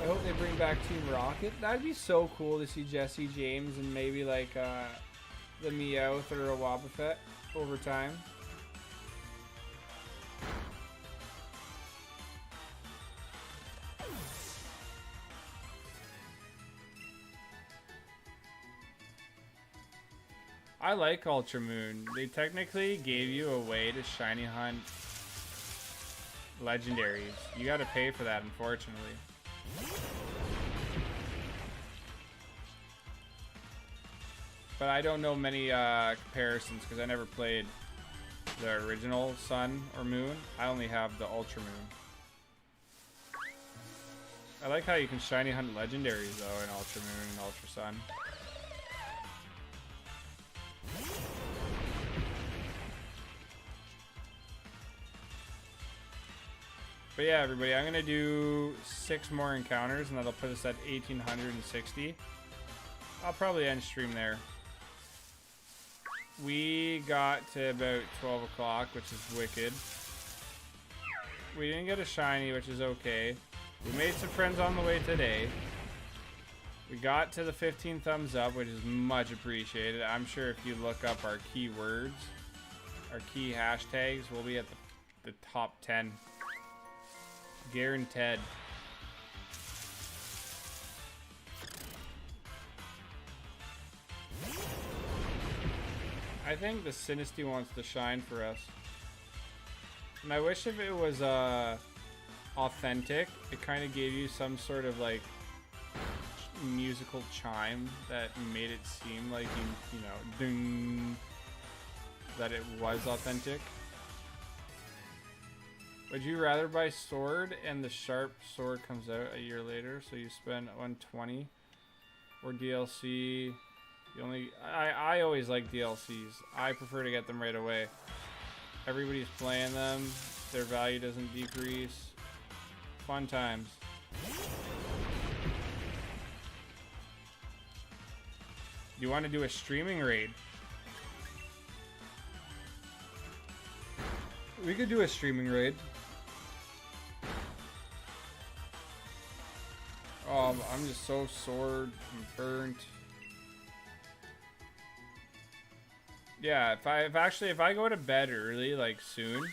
I hope they bring back Team Rocket. That'd be so cool to see Jesse James and maybe like the Meowth or a Wobbuffet over time. I like Ultra Moon. They technically gave you a way to shiny hunt legendaries. You gotta pay for that, unfortunately. But I don't know many comparisons because I never played the original Sun or Moon. I only have the Ultra Moon. I like how you can shiny hunt legendaries though in Ultra Moon and Ultra Sun. But yeah, everybody, I'm gonna do 6 more encounters and that'll put us at 1860. I'll probably end stream there. We got to about 12 o'clock, which is wicked. We didn't get a shiny, which is okay. We made some friends on the way today. We got to the 15 thumbs up, which is much appreciated. I'm sure if you look up our keywords, our key hashtags, we'll be at the top 10. Guaranteed. I think the Sinistea wants to shine for us. And I wish if it was authentic, it kind of gave you some sort of like musical chime that made it seem like you know, ding, that it was authentic. Would you rather buy sword and the sharp sword comes out a year later, so you spend 120, or DLC? You only I always like DLCs. I prefer to get them right away. Everybody's playing them. Their value doesn't decrease. Fun times. You want to do a streaming raid? We could do a streaming raid. Oh, I'm just so sore and burnt. Yeah, if I go to bed early, like soon,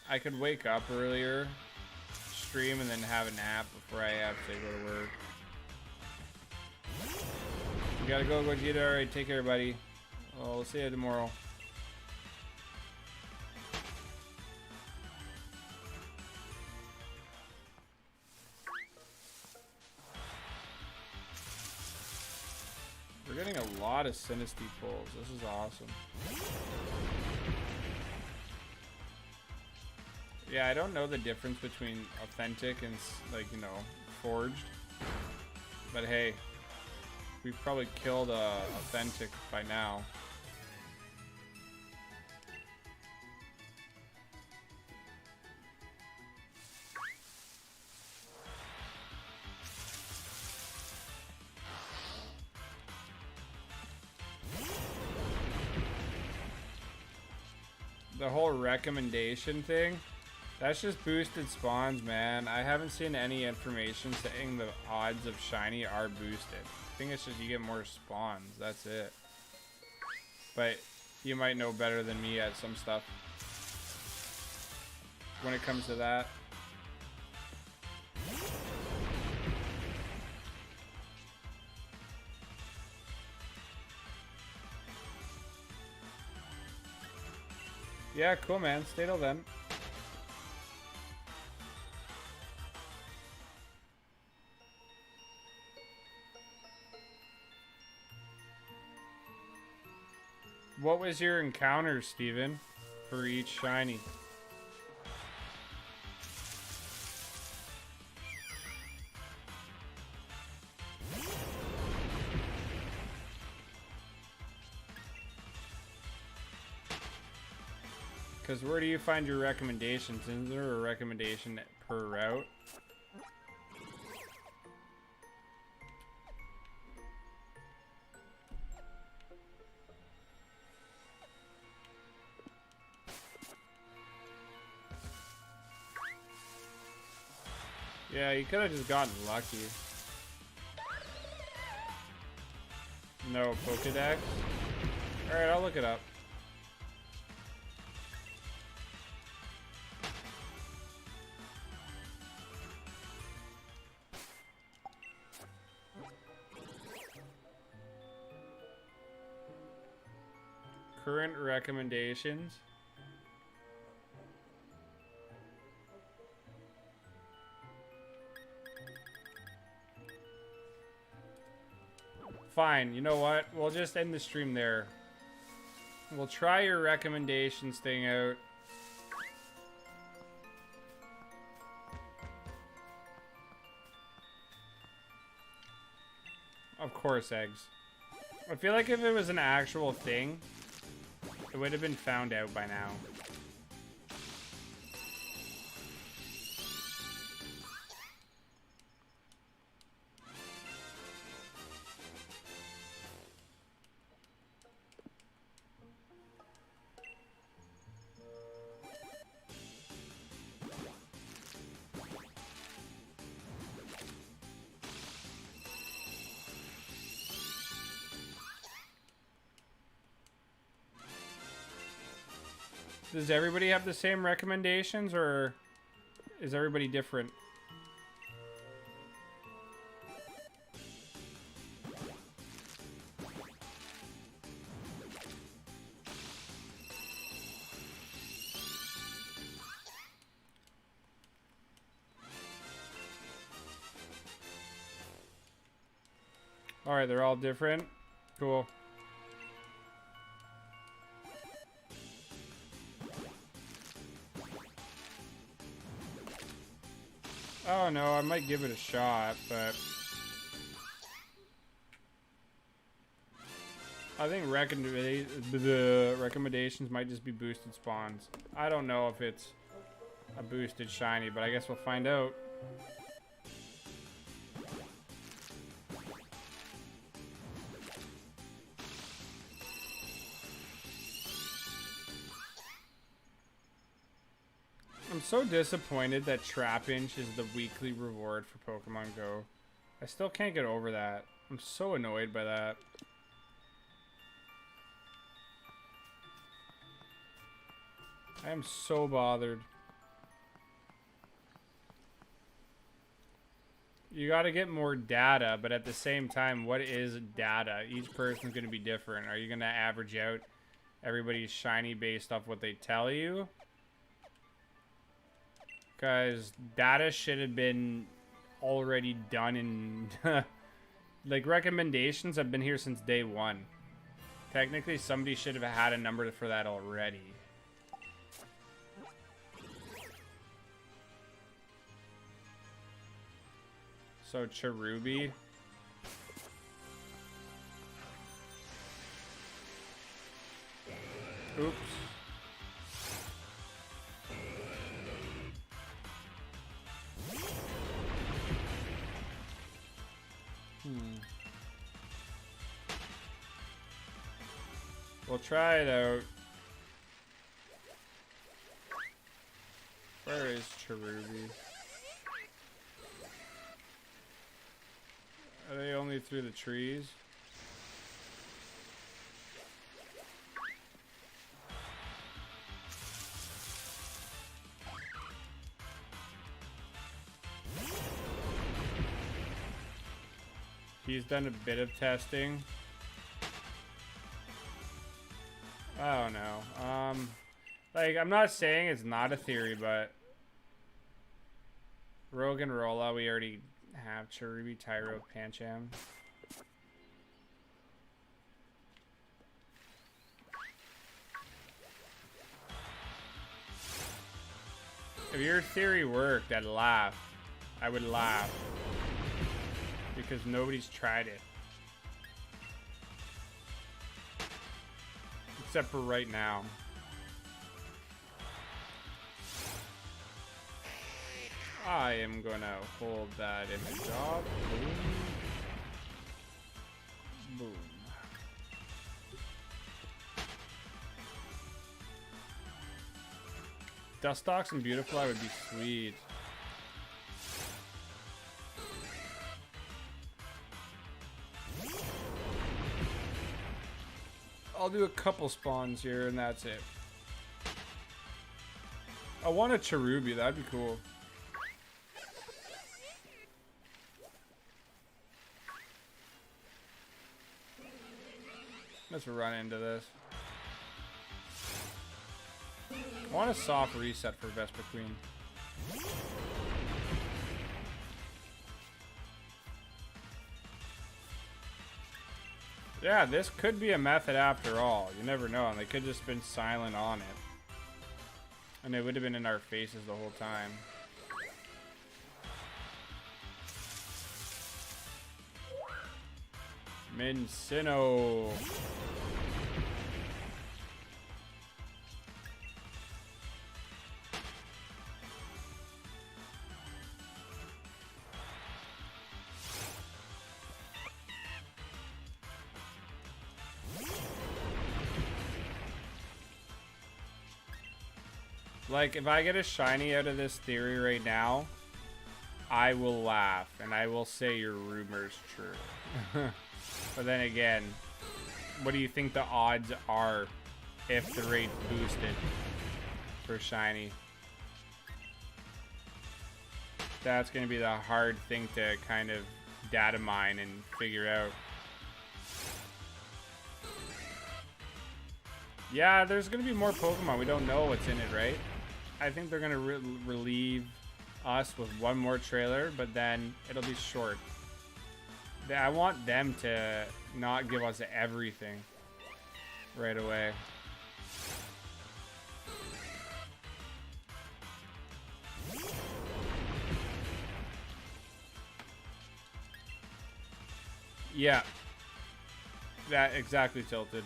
I could wake up earlier, stream, and then have a nap before I have to go to work. You gotta go, Gogeta. Alright, take care, buddy. Oh, we'll see you tomorrow. We're getting a lot of Sinistea pulls. This is awesome. Yeah, I don't know the difference between authentic and, like, you know, forged. But hey, we've probably killed authentic by now. The whole recommendation thing, that's just boosted spawns, man. I haven't seen any information saying the odds of shiny are boosted. I think it's just you get more spawns, that's it. But you might know better than me at some stuff when it comes to that. Yeah, cool, man. Stay till then. What was your encounter, Steven, for each shiny? Because where do you find your recommendations? Isn't there a recommendation per route? Yeah, you could have just gotten lucky. No Pokedex? Alright, I'll look it up. Current recommendations. Fine, you know what? We'll just end the stream there. We'll try your recommendations thing out. Of course, eggs. I feel like if it was an actual thing, it would have been found out by now. Does everybody have the same recommendations, or is everybody different? All right, they're all different. Cool. Oh no, I might give it a shot, but I think the recommendations might just be boosted spawns. I don't know if it's a boosted shiny, but I guess we'll find out. I'm so disappointed that Trapinch is the weekly reward for Pokemon Go. I still can't get over that. I'm so annoyed by that. I am so bothered. You gotta get more data, but at the same time, what is data? Each person's gonna be different. Are you gonna average out everybody's shiny based off what they tell you? Because data should have been already done in... like, recommendations have been here since day one. Technically, somebody should have had a number for that already. So, Cherubi. Oops. We'll try it out. Where is Cherubi? Are they only through the trees? He's done a bit of testing. I don't know. Like, I'm not saying it's not a theory, but Roggenrola, we already have Cherubi, Tyro, Pancham. If your theory worked, I'd laugh. I would laugh. Because nobody's tried it. Except for right now. I am gonna hold that image off. Boom. Boom. Dustox and Beautifly would be sweet. I'll do a couple spawns here and that's it. I want a Cherubi, that'd be cool. Let's run into this. I want a soft reset for Vespa Queen. Yeah, this could be a method after all. You never know. And they could just been silent on it. And it would have been in our faces the whole time. Mincino. Like, if I get a shiny out of this theory right now, I will laugh, and I will say your rumor's true. But then again, what do you think the odds are if the rate's boosted for shiny? That's going to be the hard thing to kind of data mine and figure out. Yeah, there's going to be more Pokemon. We don't know what's in it, right? I think they're going to relieve us with one more trailer, but then it'll be short. I want them to not give us everything right away. Yeah. That exactly tilted.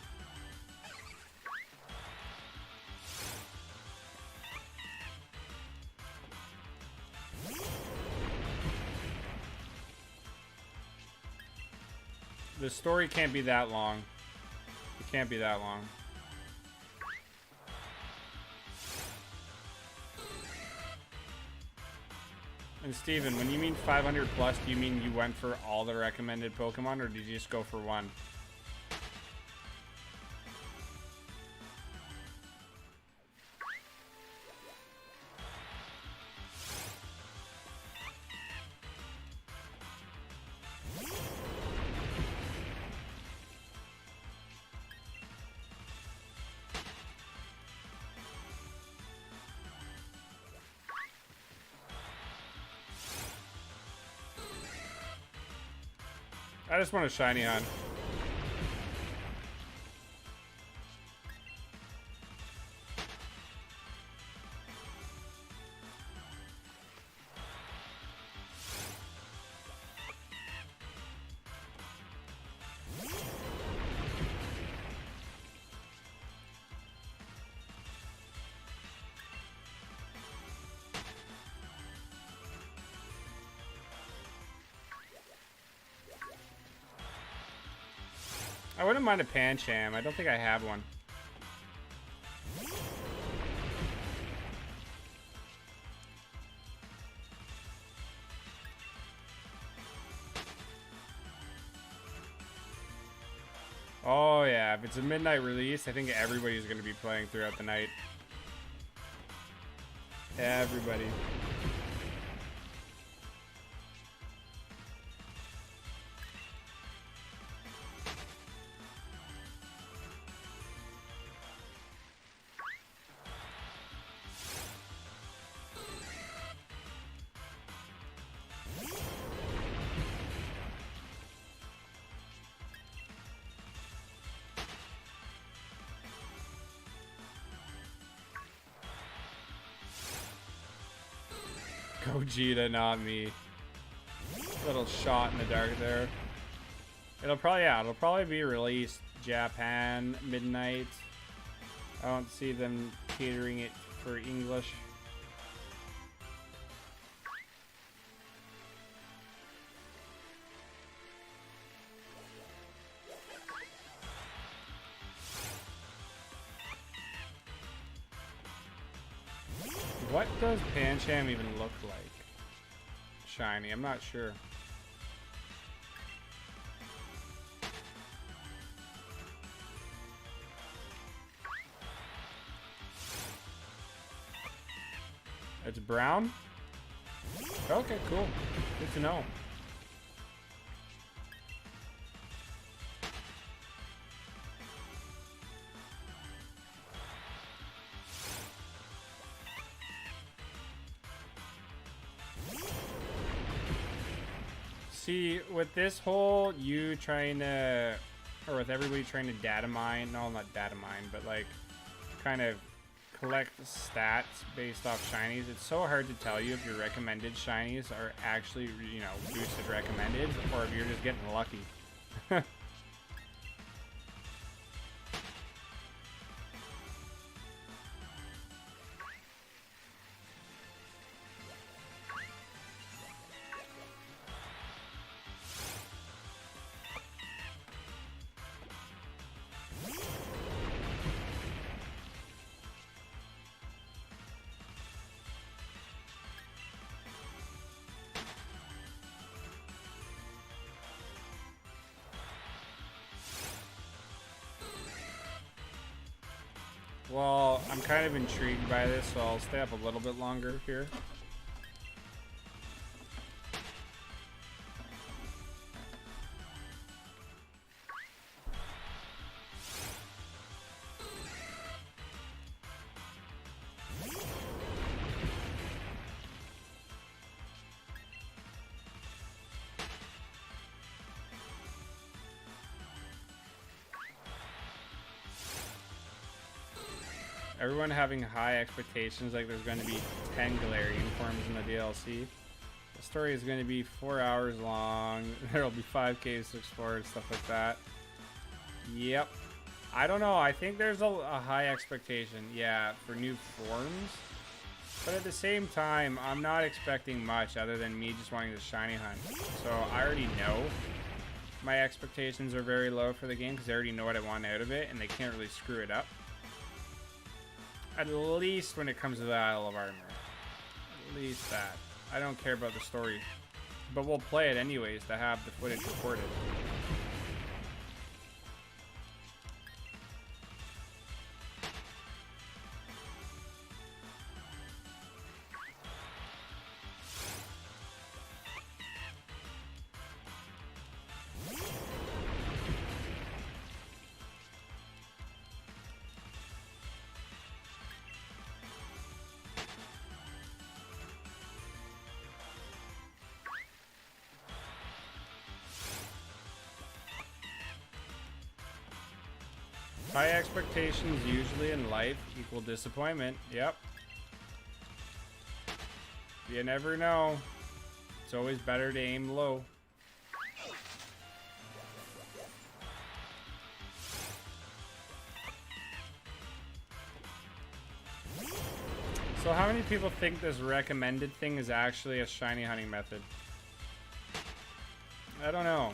The story can't be that long. It can't be that long. And Steven, when you mean 500 plus, do you mean you went for all the recommended Pokemon, or did you just go for one? I just want a shiny on. I wouldn't mind a Pancham. I don't think I have one. Oh yeah, if it's a midnight release, I think everybody's going to be playing throughout the night. Everybody. Gogeta, not me. Little shot in the dark there. It'll probably be released Japan midnight. I don't see them catering it for English. What does Pancham even look like? Shiny, I'm not sure. It's brown? Okay, cool. Good to know. See, with this whole you trying to or with everybody trying to data mine, no, not data mine, but like kind of collect stats based off shinies, it's so hard to tell you if your recommended shinies are actually, you know, boosted recommended, or if you're just getting lucky. Well, I'm kind of intrigued by this, so I'll stay up a little bit longer here. Everyone having high expectations, like there's going to be 10 Galarian forms in the DLC. The story is going to be 4 hours long. There'll be 5Ks to explore and stuff like that. Yep. I don't know. I think there's a high expectation, yeah, for new forms. But at the same time, I'm not expecting much other than me just wanting to shiny hunt. So I already know my expectations are very low for the game because I already know what I want out of it and they can't really screw it up. At least when it comes to the Isle of Armor. At least that. I don't care about the story. But we'll play it anyways to have the footage recorded. High expectations usually in life equal disappointment. Yep. You never know. It's always better to aim low. So how many people think this recommended thing is actually a shiny hunting method? I don't know.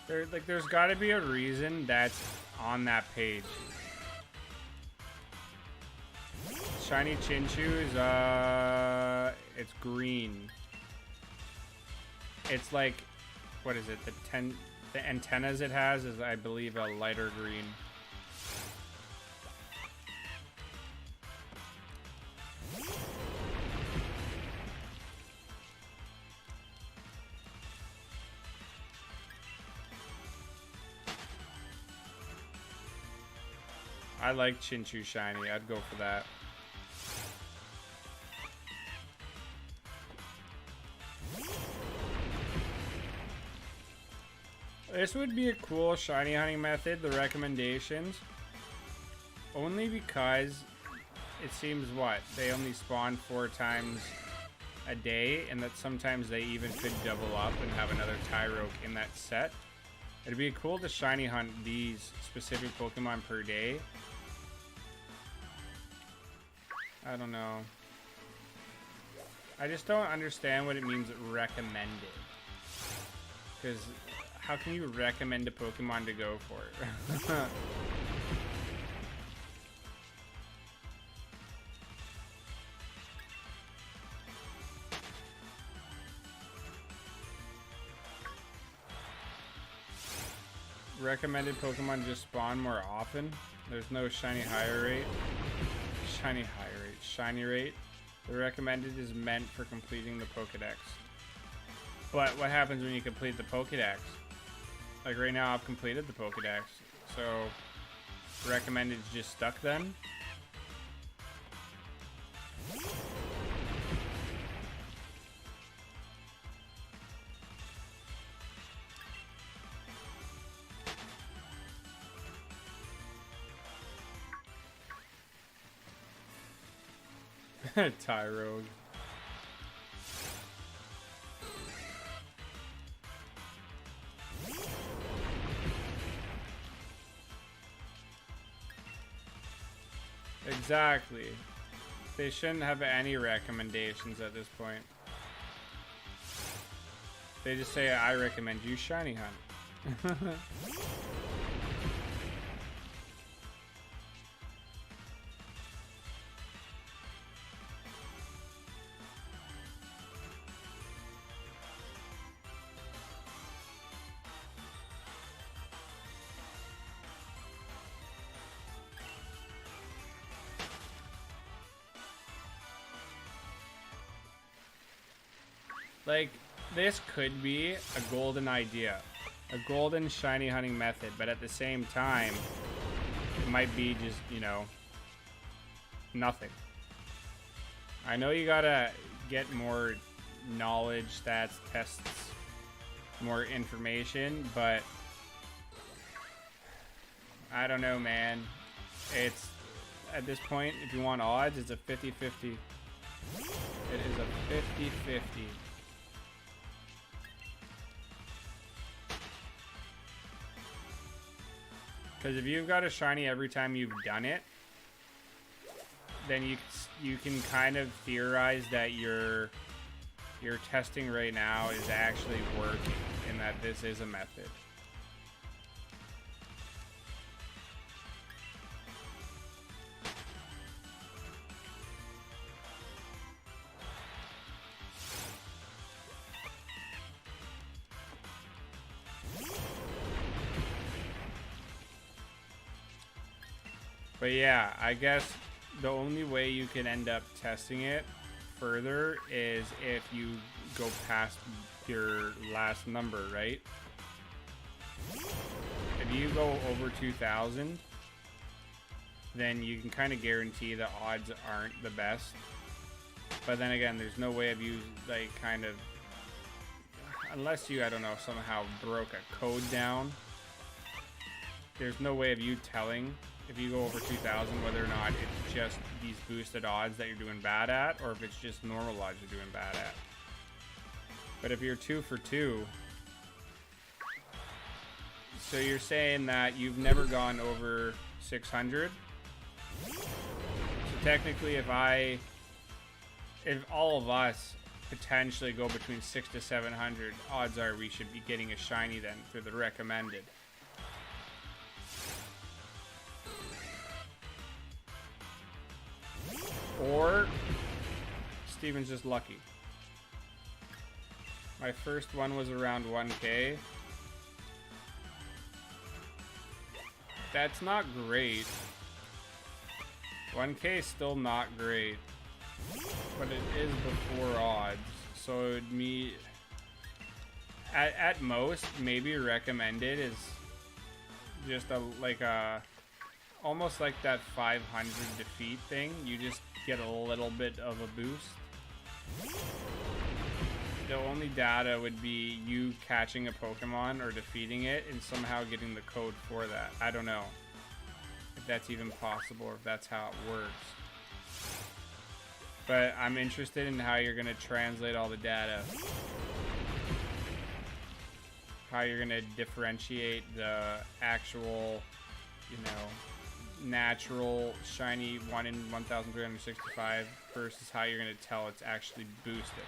There's got to be a reason that's on that page. Shiny Chinchu is, it's green. It's like, what is it? The antennas it has is, I believe, a lighter green. I like Chinchu shiny. I'd go for that. This would be a cool shiny hunting method, the recommendations. Only because it seems what? They only spawn 4 times a day, and that sometimes they even could double up and have another Tyroke in that set. It'd be cool to shiny hunt these specific Pokemon per day. I don't know. I just don't understand what it means recommended. Because how can you recommend a Pokemon to go for it? Recommended Pokemon just spawn more often. There's no shiny higher rate. Shiny rate. The recommended is meant for completing the Pokedex. But what happens when you complete the Pokedex? Like right now I've completed the Pokedex. So recommended is just stuck then? Tyrogue. Exactly. They shouldn't have any recommendations at this point. They just say, I recommend you shiny hunt. Like, this could be a golden idea. A golden shiny hunting method, but at the same time, it might be just, you know, nothing. I know you gotta get more knowledge, stats, tests, more information, but I don't know, man. It's, at this point, if you want odds, it's a 50-50. It is a 50-50. Because if you've got a shiny every time you've done it, then you can kind of theorize that your testing right now is actually working, and that this is a method. But yeah, I guess the only way you can end up testing it further is if you go past your last number, right? If you go over 2,000, then you can kind of guarantee the odds aren't the best. But then again, there's no way of you, like, kind of, unless you, I don't know, somehow broke a code down, there's no way of you telling if you go over 2,000 whether or not it's just these boosted odds that you're doing bad at, or if it's just normal odds you're doing bad at. But if you're 2 for 2, so you're saying that you've never gone over 600. So technically, if all of us potentially go between 600 to 700, odds are we should be getting a shiny then through the recommended. Or Steven's just lucky. My first one was around 1K. That's not great. 1K is still not great. But it is before odds. So it would be at most, maybe recommended is just almost like that 500 defeat thing. You just get a little bit of a boost. The only data would be you catching a Pokemon or defeating it and somehow getting the code for that. I don't know if that's even possible or if that's how it works. But I'm interested in how you're going to translate all the data. How you're going to differentiate the actual, you know, natural shiny 1 in 1,365 versus how you're going to tell it's actually boosted.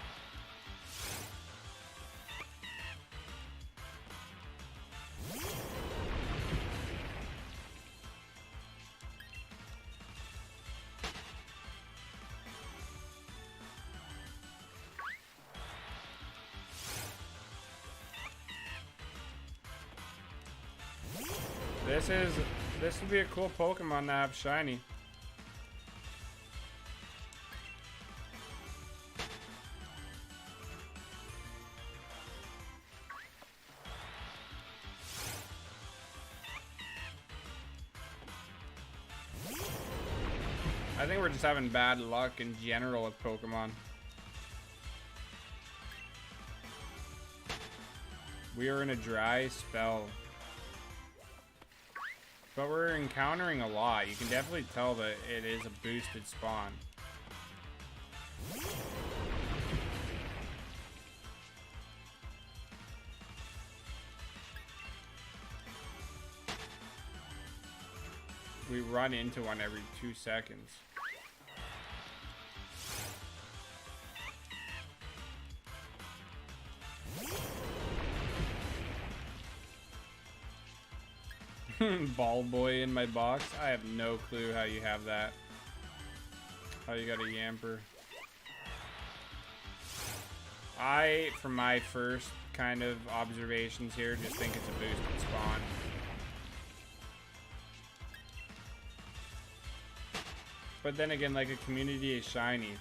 This would be a cool Pokemon to have shiny. I think we're just having bad luck in general with Pokemon. We are in a dry spell. But we're encountering a lot. You can definitely tell that it is a boosted spawn. We run into one every 2 seconds. Ball boy in my box. I have no clue how you have that. How you got a Yamper. From my first kind of observations here, just think it's a boosted spawn. But then again, like a community is shiny,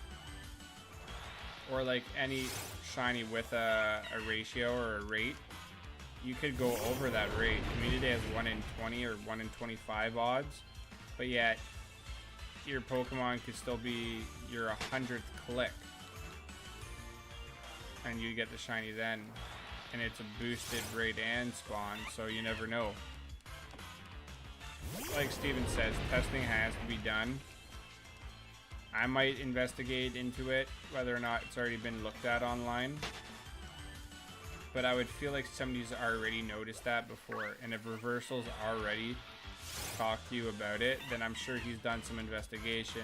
or like any shiny with a ratio or a rate, you could go over that rate. Community has 1 in 20 or 1 in 25 odds, but yet your Pokemon could still be your 100th click, and you get the shiny then, and it's a boosted rate and spawn, so you never know. Like Steven says, testing has to be done. I might investigate into it, whether or not it's already been looked at online. But I would feel like somebody's already noticed that before, and if Reversal's already talked to you about it, then I'm sure he's done some investigation.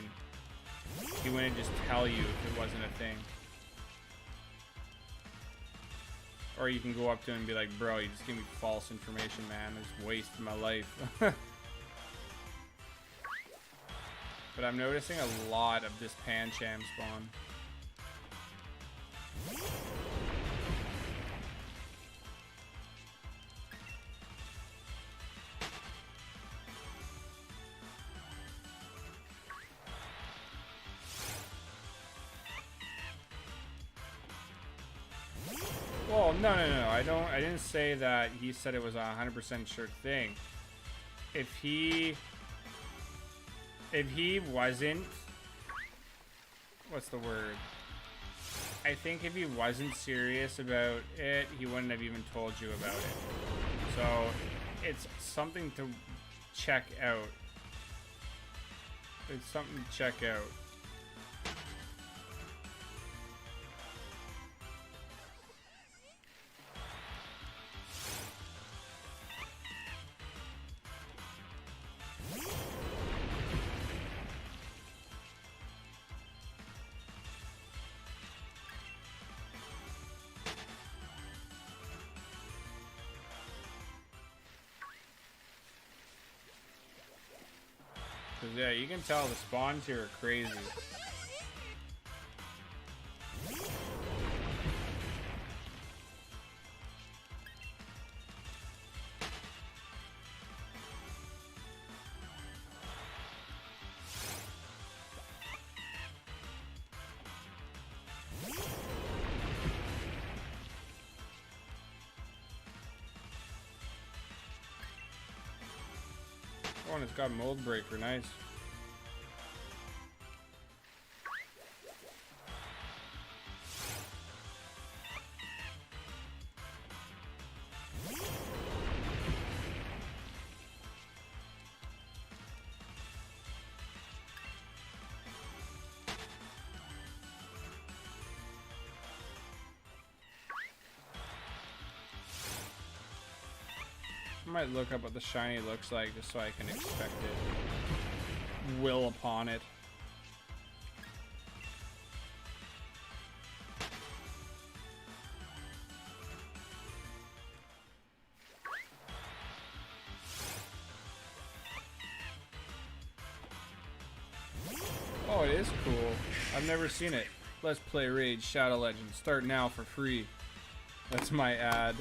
He wouldn't just tell you if it wasn't a thing. Or you can go up to him and be like, bro, you just gave me false information, man. It's wasting my life. But I'm noticing a lot of this Pancham spawn. Well, no. I didn't say that he said it was a 100% sure thing. If he wasn't, what's the word? I think if he wasn't serious about it, he wouldn't have even told you about it. So it's something to check out. It's something to check out. Yeah, you can tell the spawns here are crazy. Oh, and it's got Mold Breaker, nice. I might look up what the shiny looks like just so I can expect it. Will upon it. Oh, it is cool. I've never seen it. Let's play Raid Shadow Legends. Start now for free. That's my ad.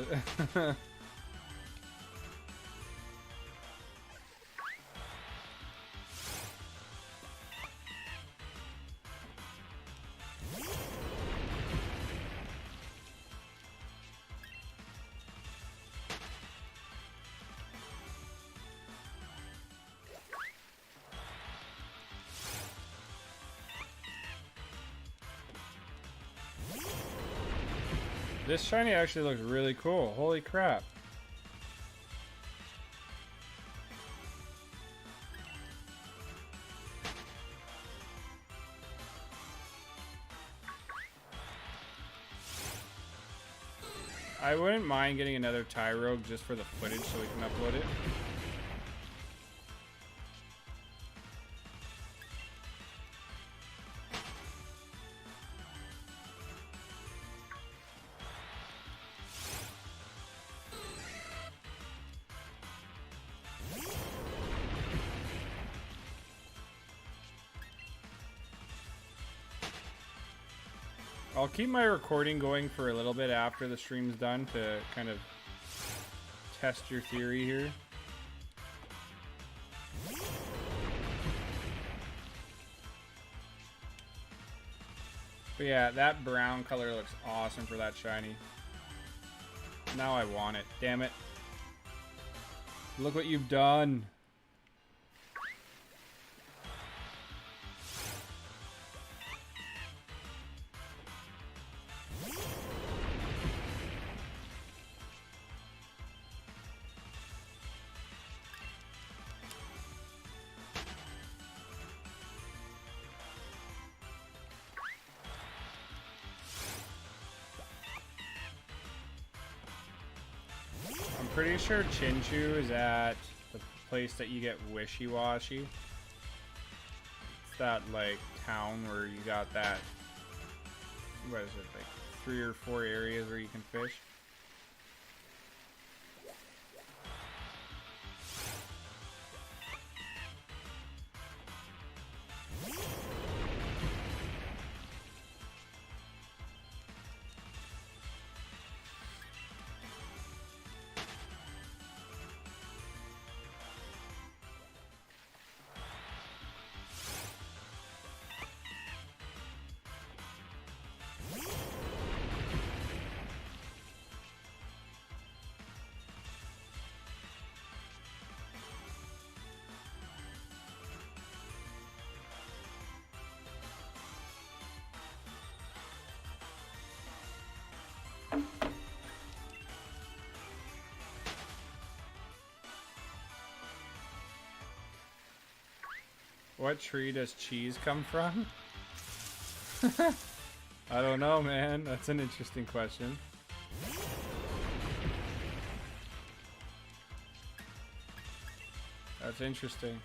This shiny actually looks really cool. Holy crap. I wouldn't mind getting another Tyrogue just for the footage so we can upload it. I'll keep my recording going for a little bit after the stream's done to kind of test your theory here. But yeah, that brown color looks awesome for that shiny. Now I want it. Damn it. Look what you've done. Pretty sure Chinchu is at the place that you get wishy-washy. It's that like town where you got that, what is it, like 3 or 4 areas where you can fish. What tree does cheese come from? I don't know, man. That's an interesting question. That's interesting.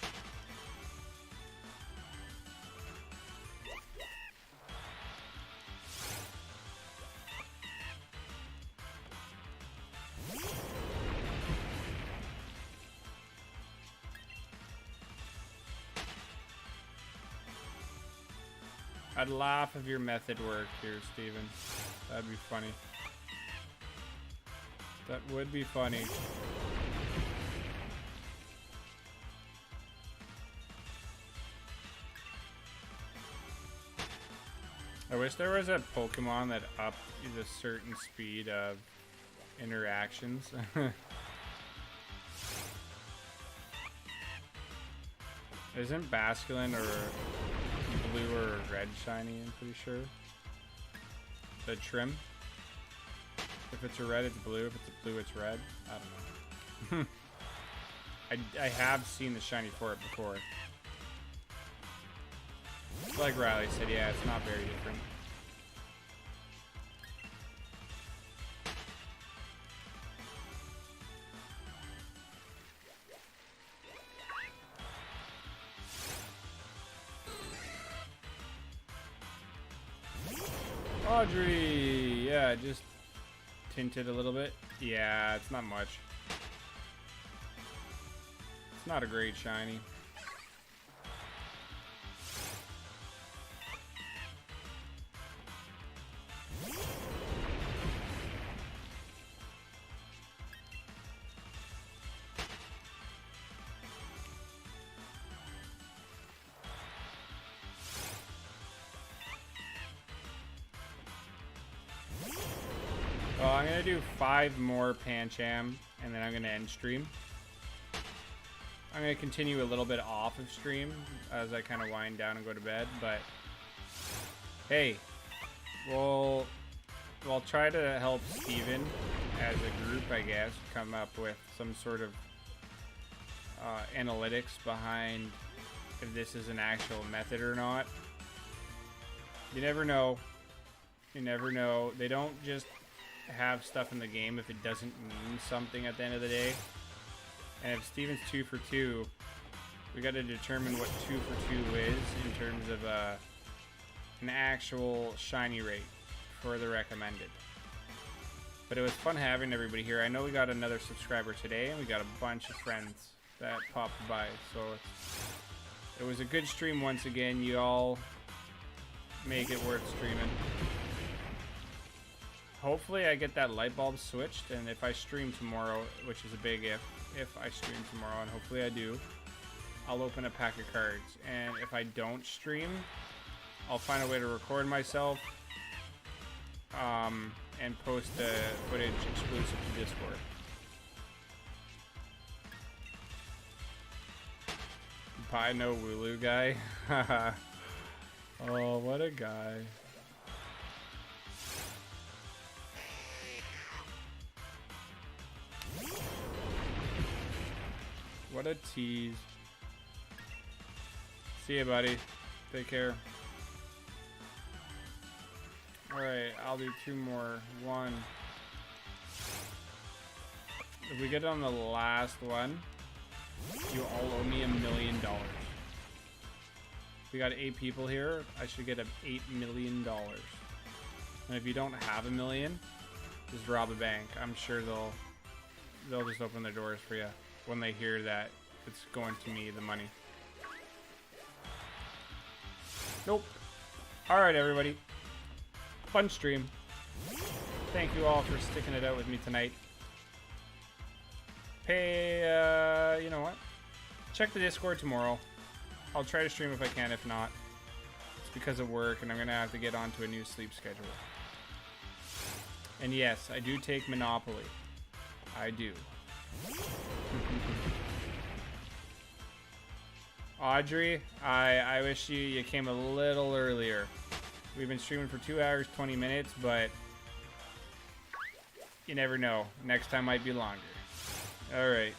I'd laugh if your method worked here, Steven. That'd be funny. That would be funny. I wish there was a Pokemon that upped the certain speed of interactions. Isn't Basculin or blue or red shiny, I'm pretty sure? The trim? If it's a red, it's blue. If it's a blue, it's red. I don't know. I have seen the shiny for it before. Like Riley said, yeah, it's not very different. Audrey! Yeah, just tinted a little bit. Yeah, it's not much. It's not a great shiny. Well, I'm gonna do 5 more Pancham, and then I'm gonna end stream. I'm gonna continue a little bit off of stream as I kind of wind down and go to bed, but hey, we'll try to help Steven as a group, I guess, come up with some sort of analytics behind if this is an actual method or not. You never know. You never know. They don't just have stuff in the game if it doesn't mean something at the end of the day. And if Steven's 2 for 2, we got to determine what 2 for 2 is in terms of an actual shiny rate for the recommended. But it was fun having everybody here. I know we got another subscriber today, and we got a bunch of friends that popped by. So it was a good stream once again. You all make it worth streaming. hopefully I get that light bulb switched, and if I stream tomorrow, which is a big if I stream tomorrow, and hopefully I do, I'll open a pack of cards. And if I don't stream, I'll find a way to record myself and post the footage exclusive to Discord. Pie no Wooloo guy. Oh, what a guy. What a tease. See ya, buddy. Take care. Alright, I'll do 2 more. 1. If we get on the last one, you all owe me $1 million. We got 8 people here. I should get $8 million. And if you don't have $1 million, just rob a bank. I'm sure they'll just open their doors for you when they hear that it's going to me, the money. Nope. Alright, everybody. Fun stream. Thank you all for sticking it out with me tonight. Hey, you know what? Check the Discord tomorrow. I'll try to stream if I can. If not, it's because of work, and I'm going to have to get onto a new sleep schedule. And yes, I do take Monopoly. I do. Audrey, I wish you came a little earlier. We've been streaming for 2 hours, 20 minutes, but you never know. Next time might be longer. All right.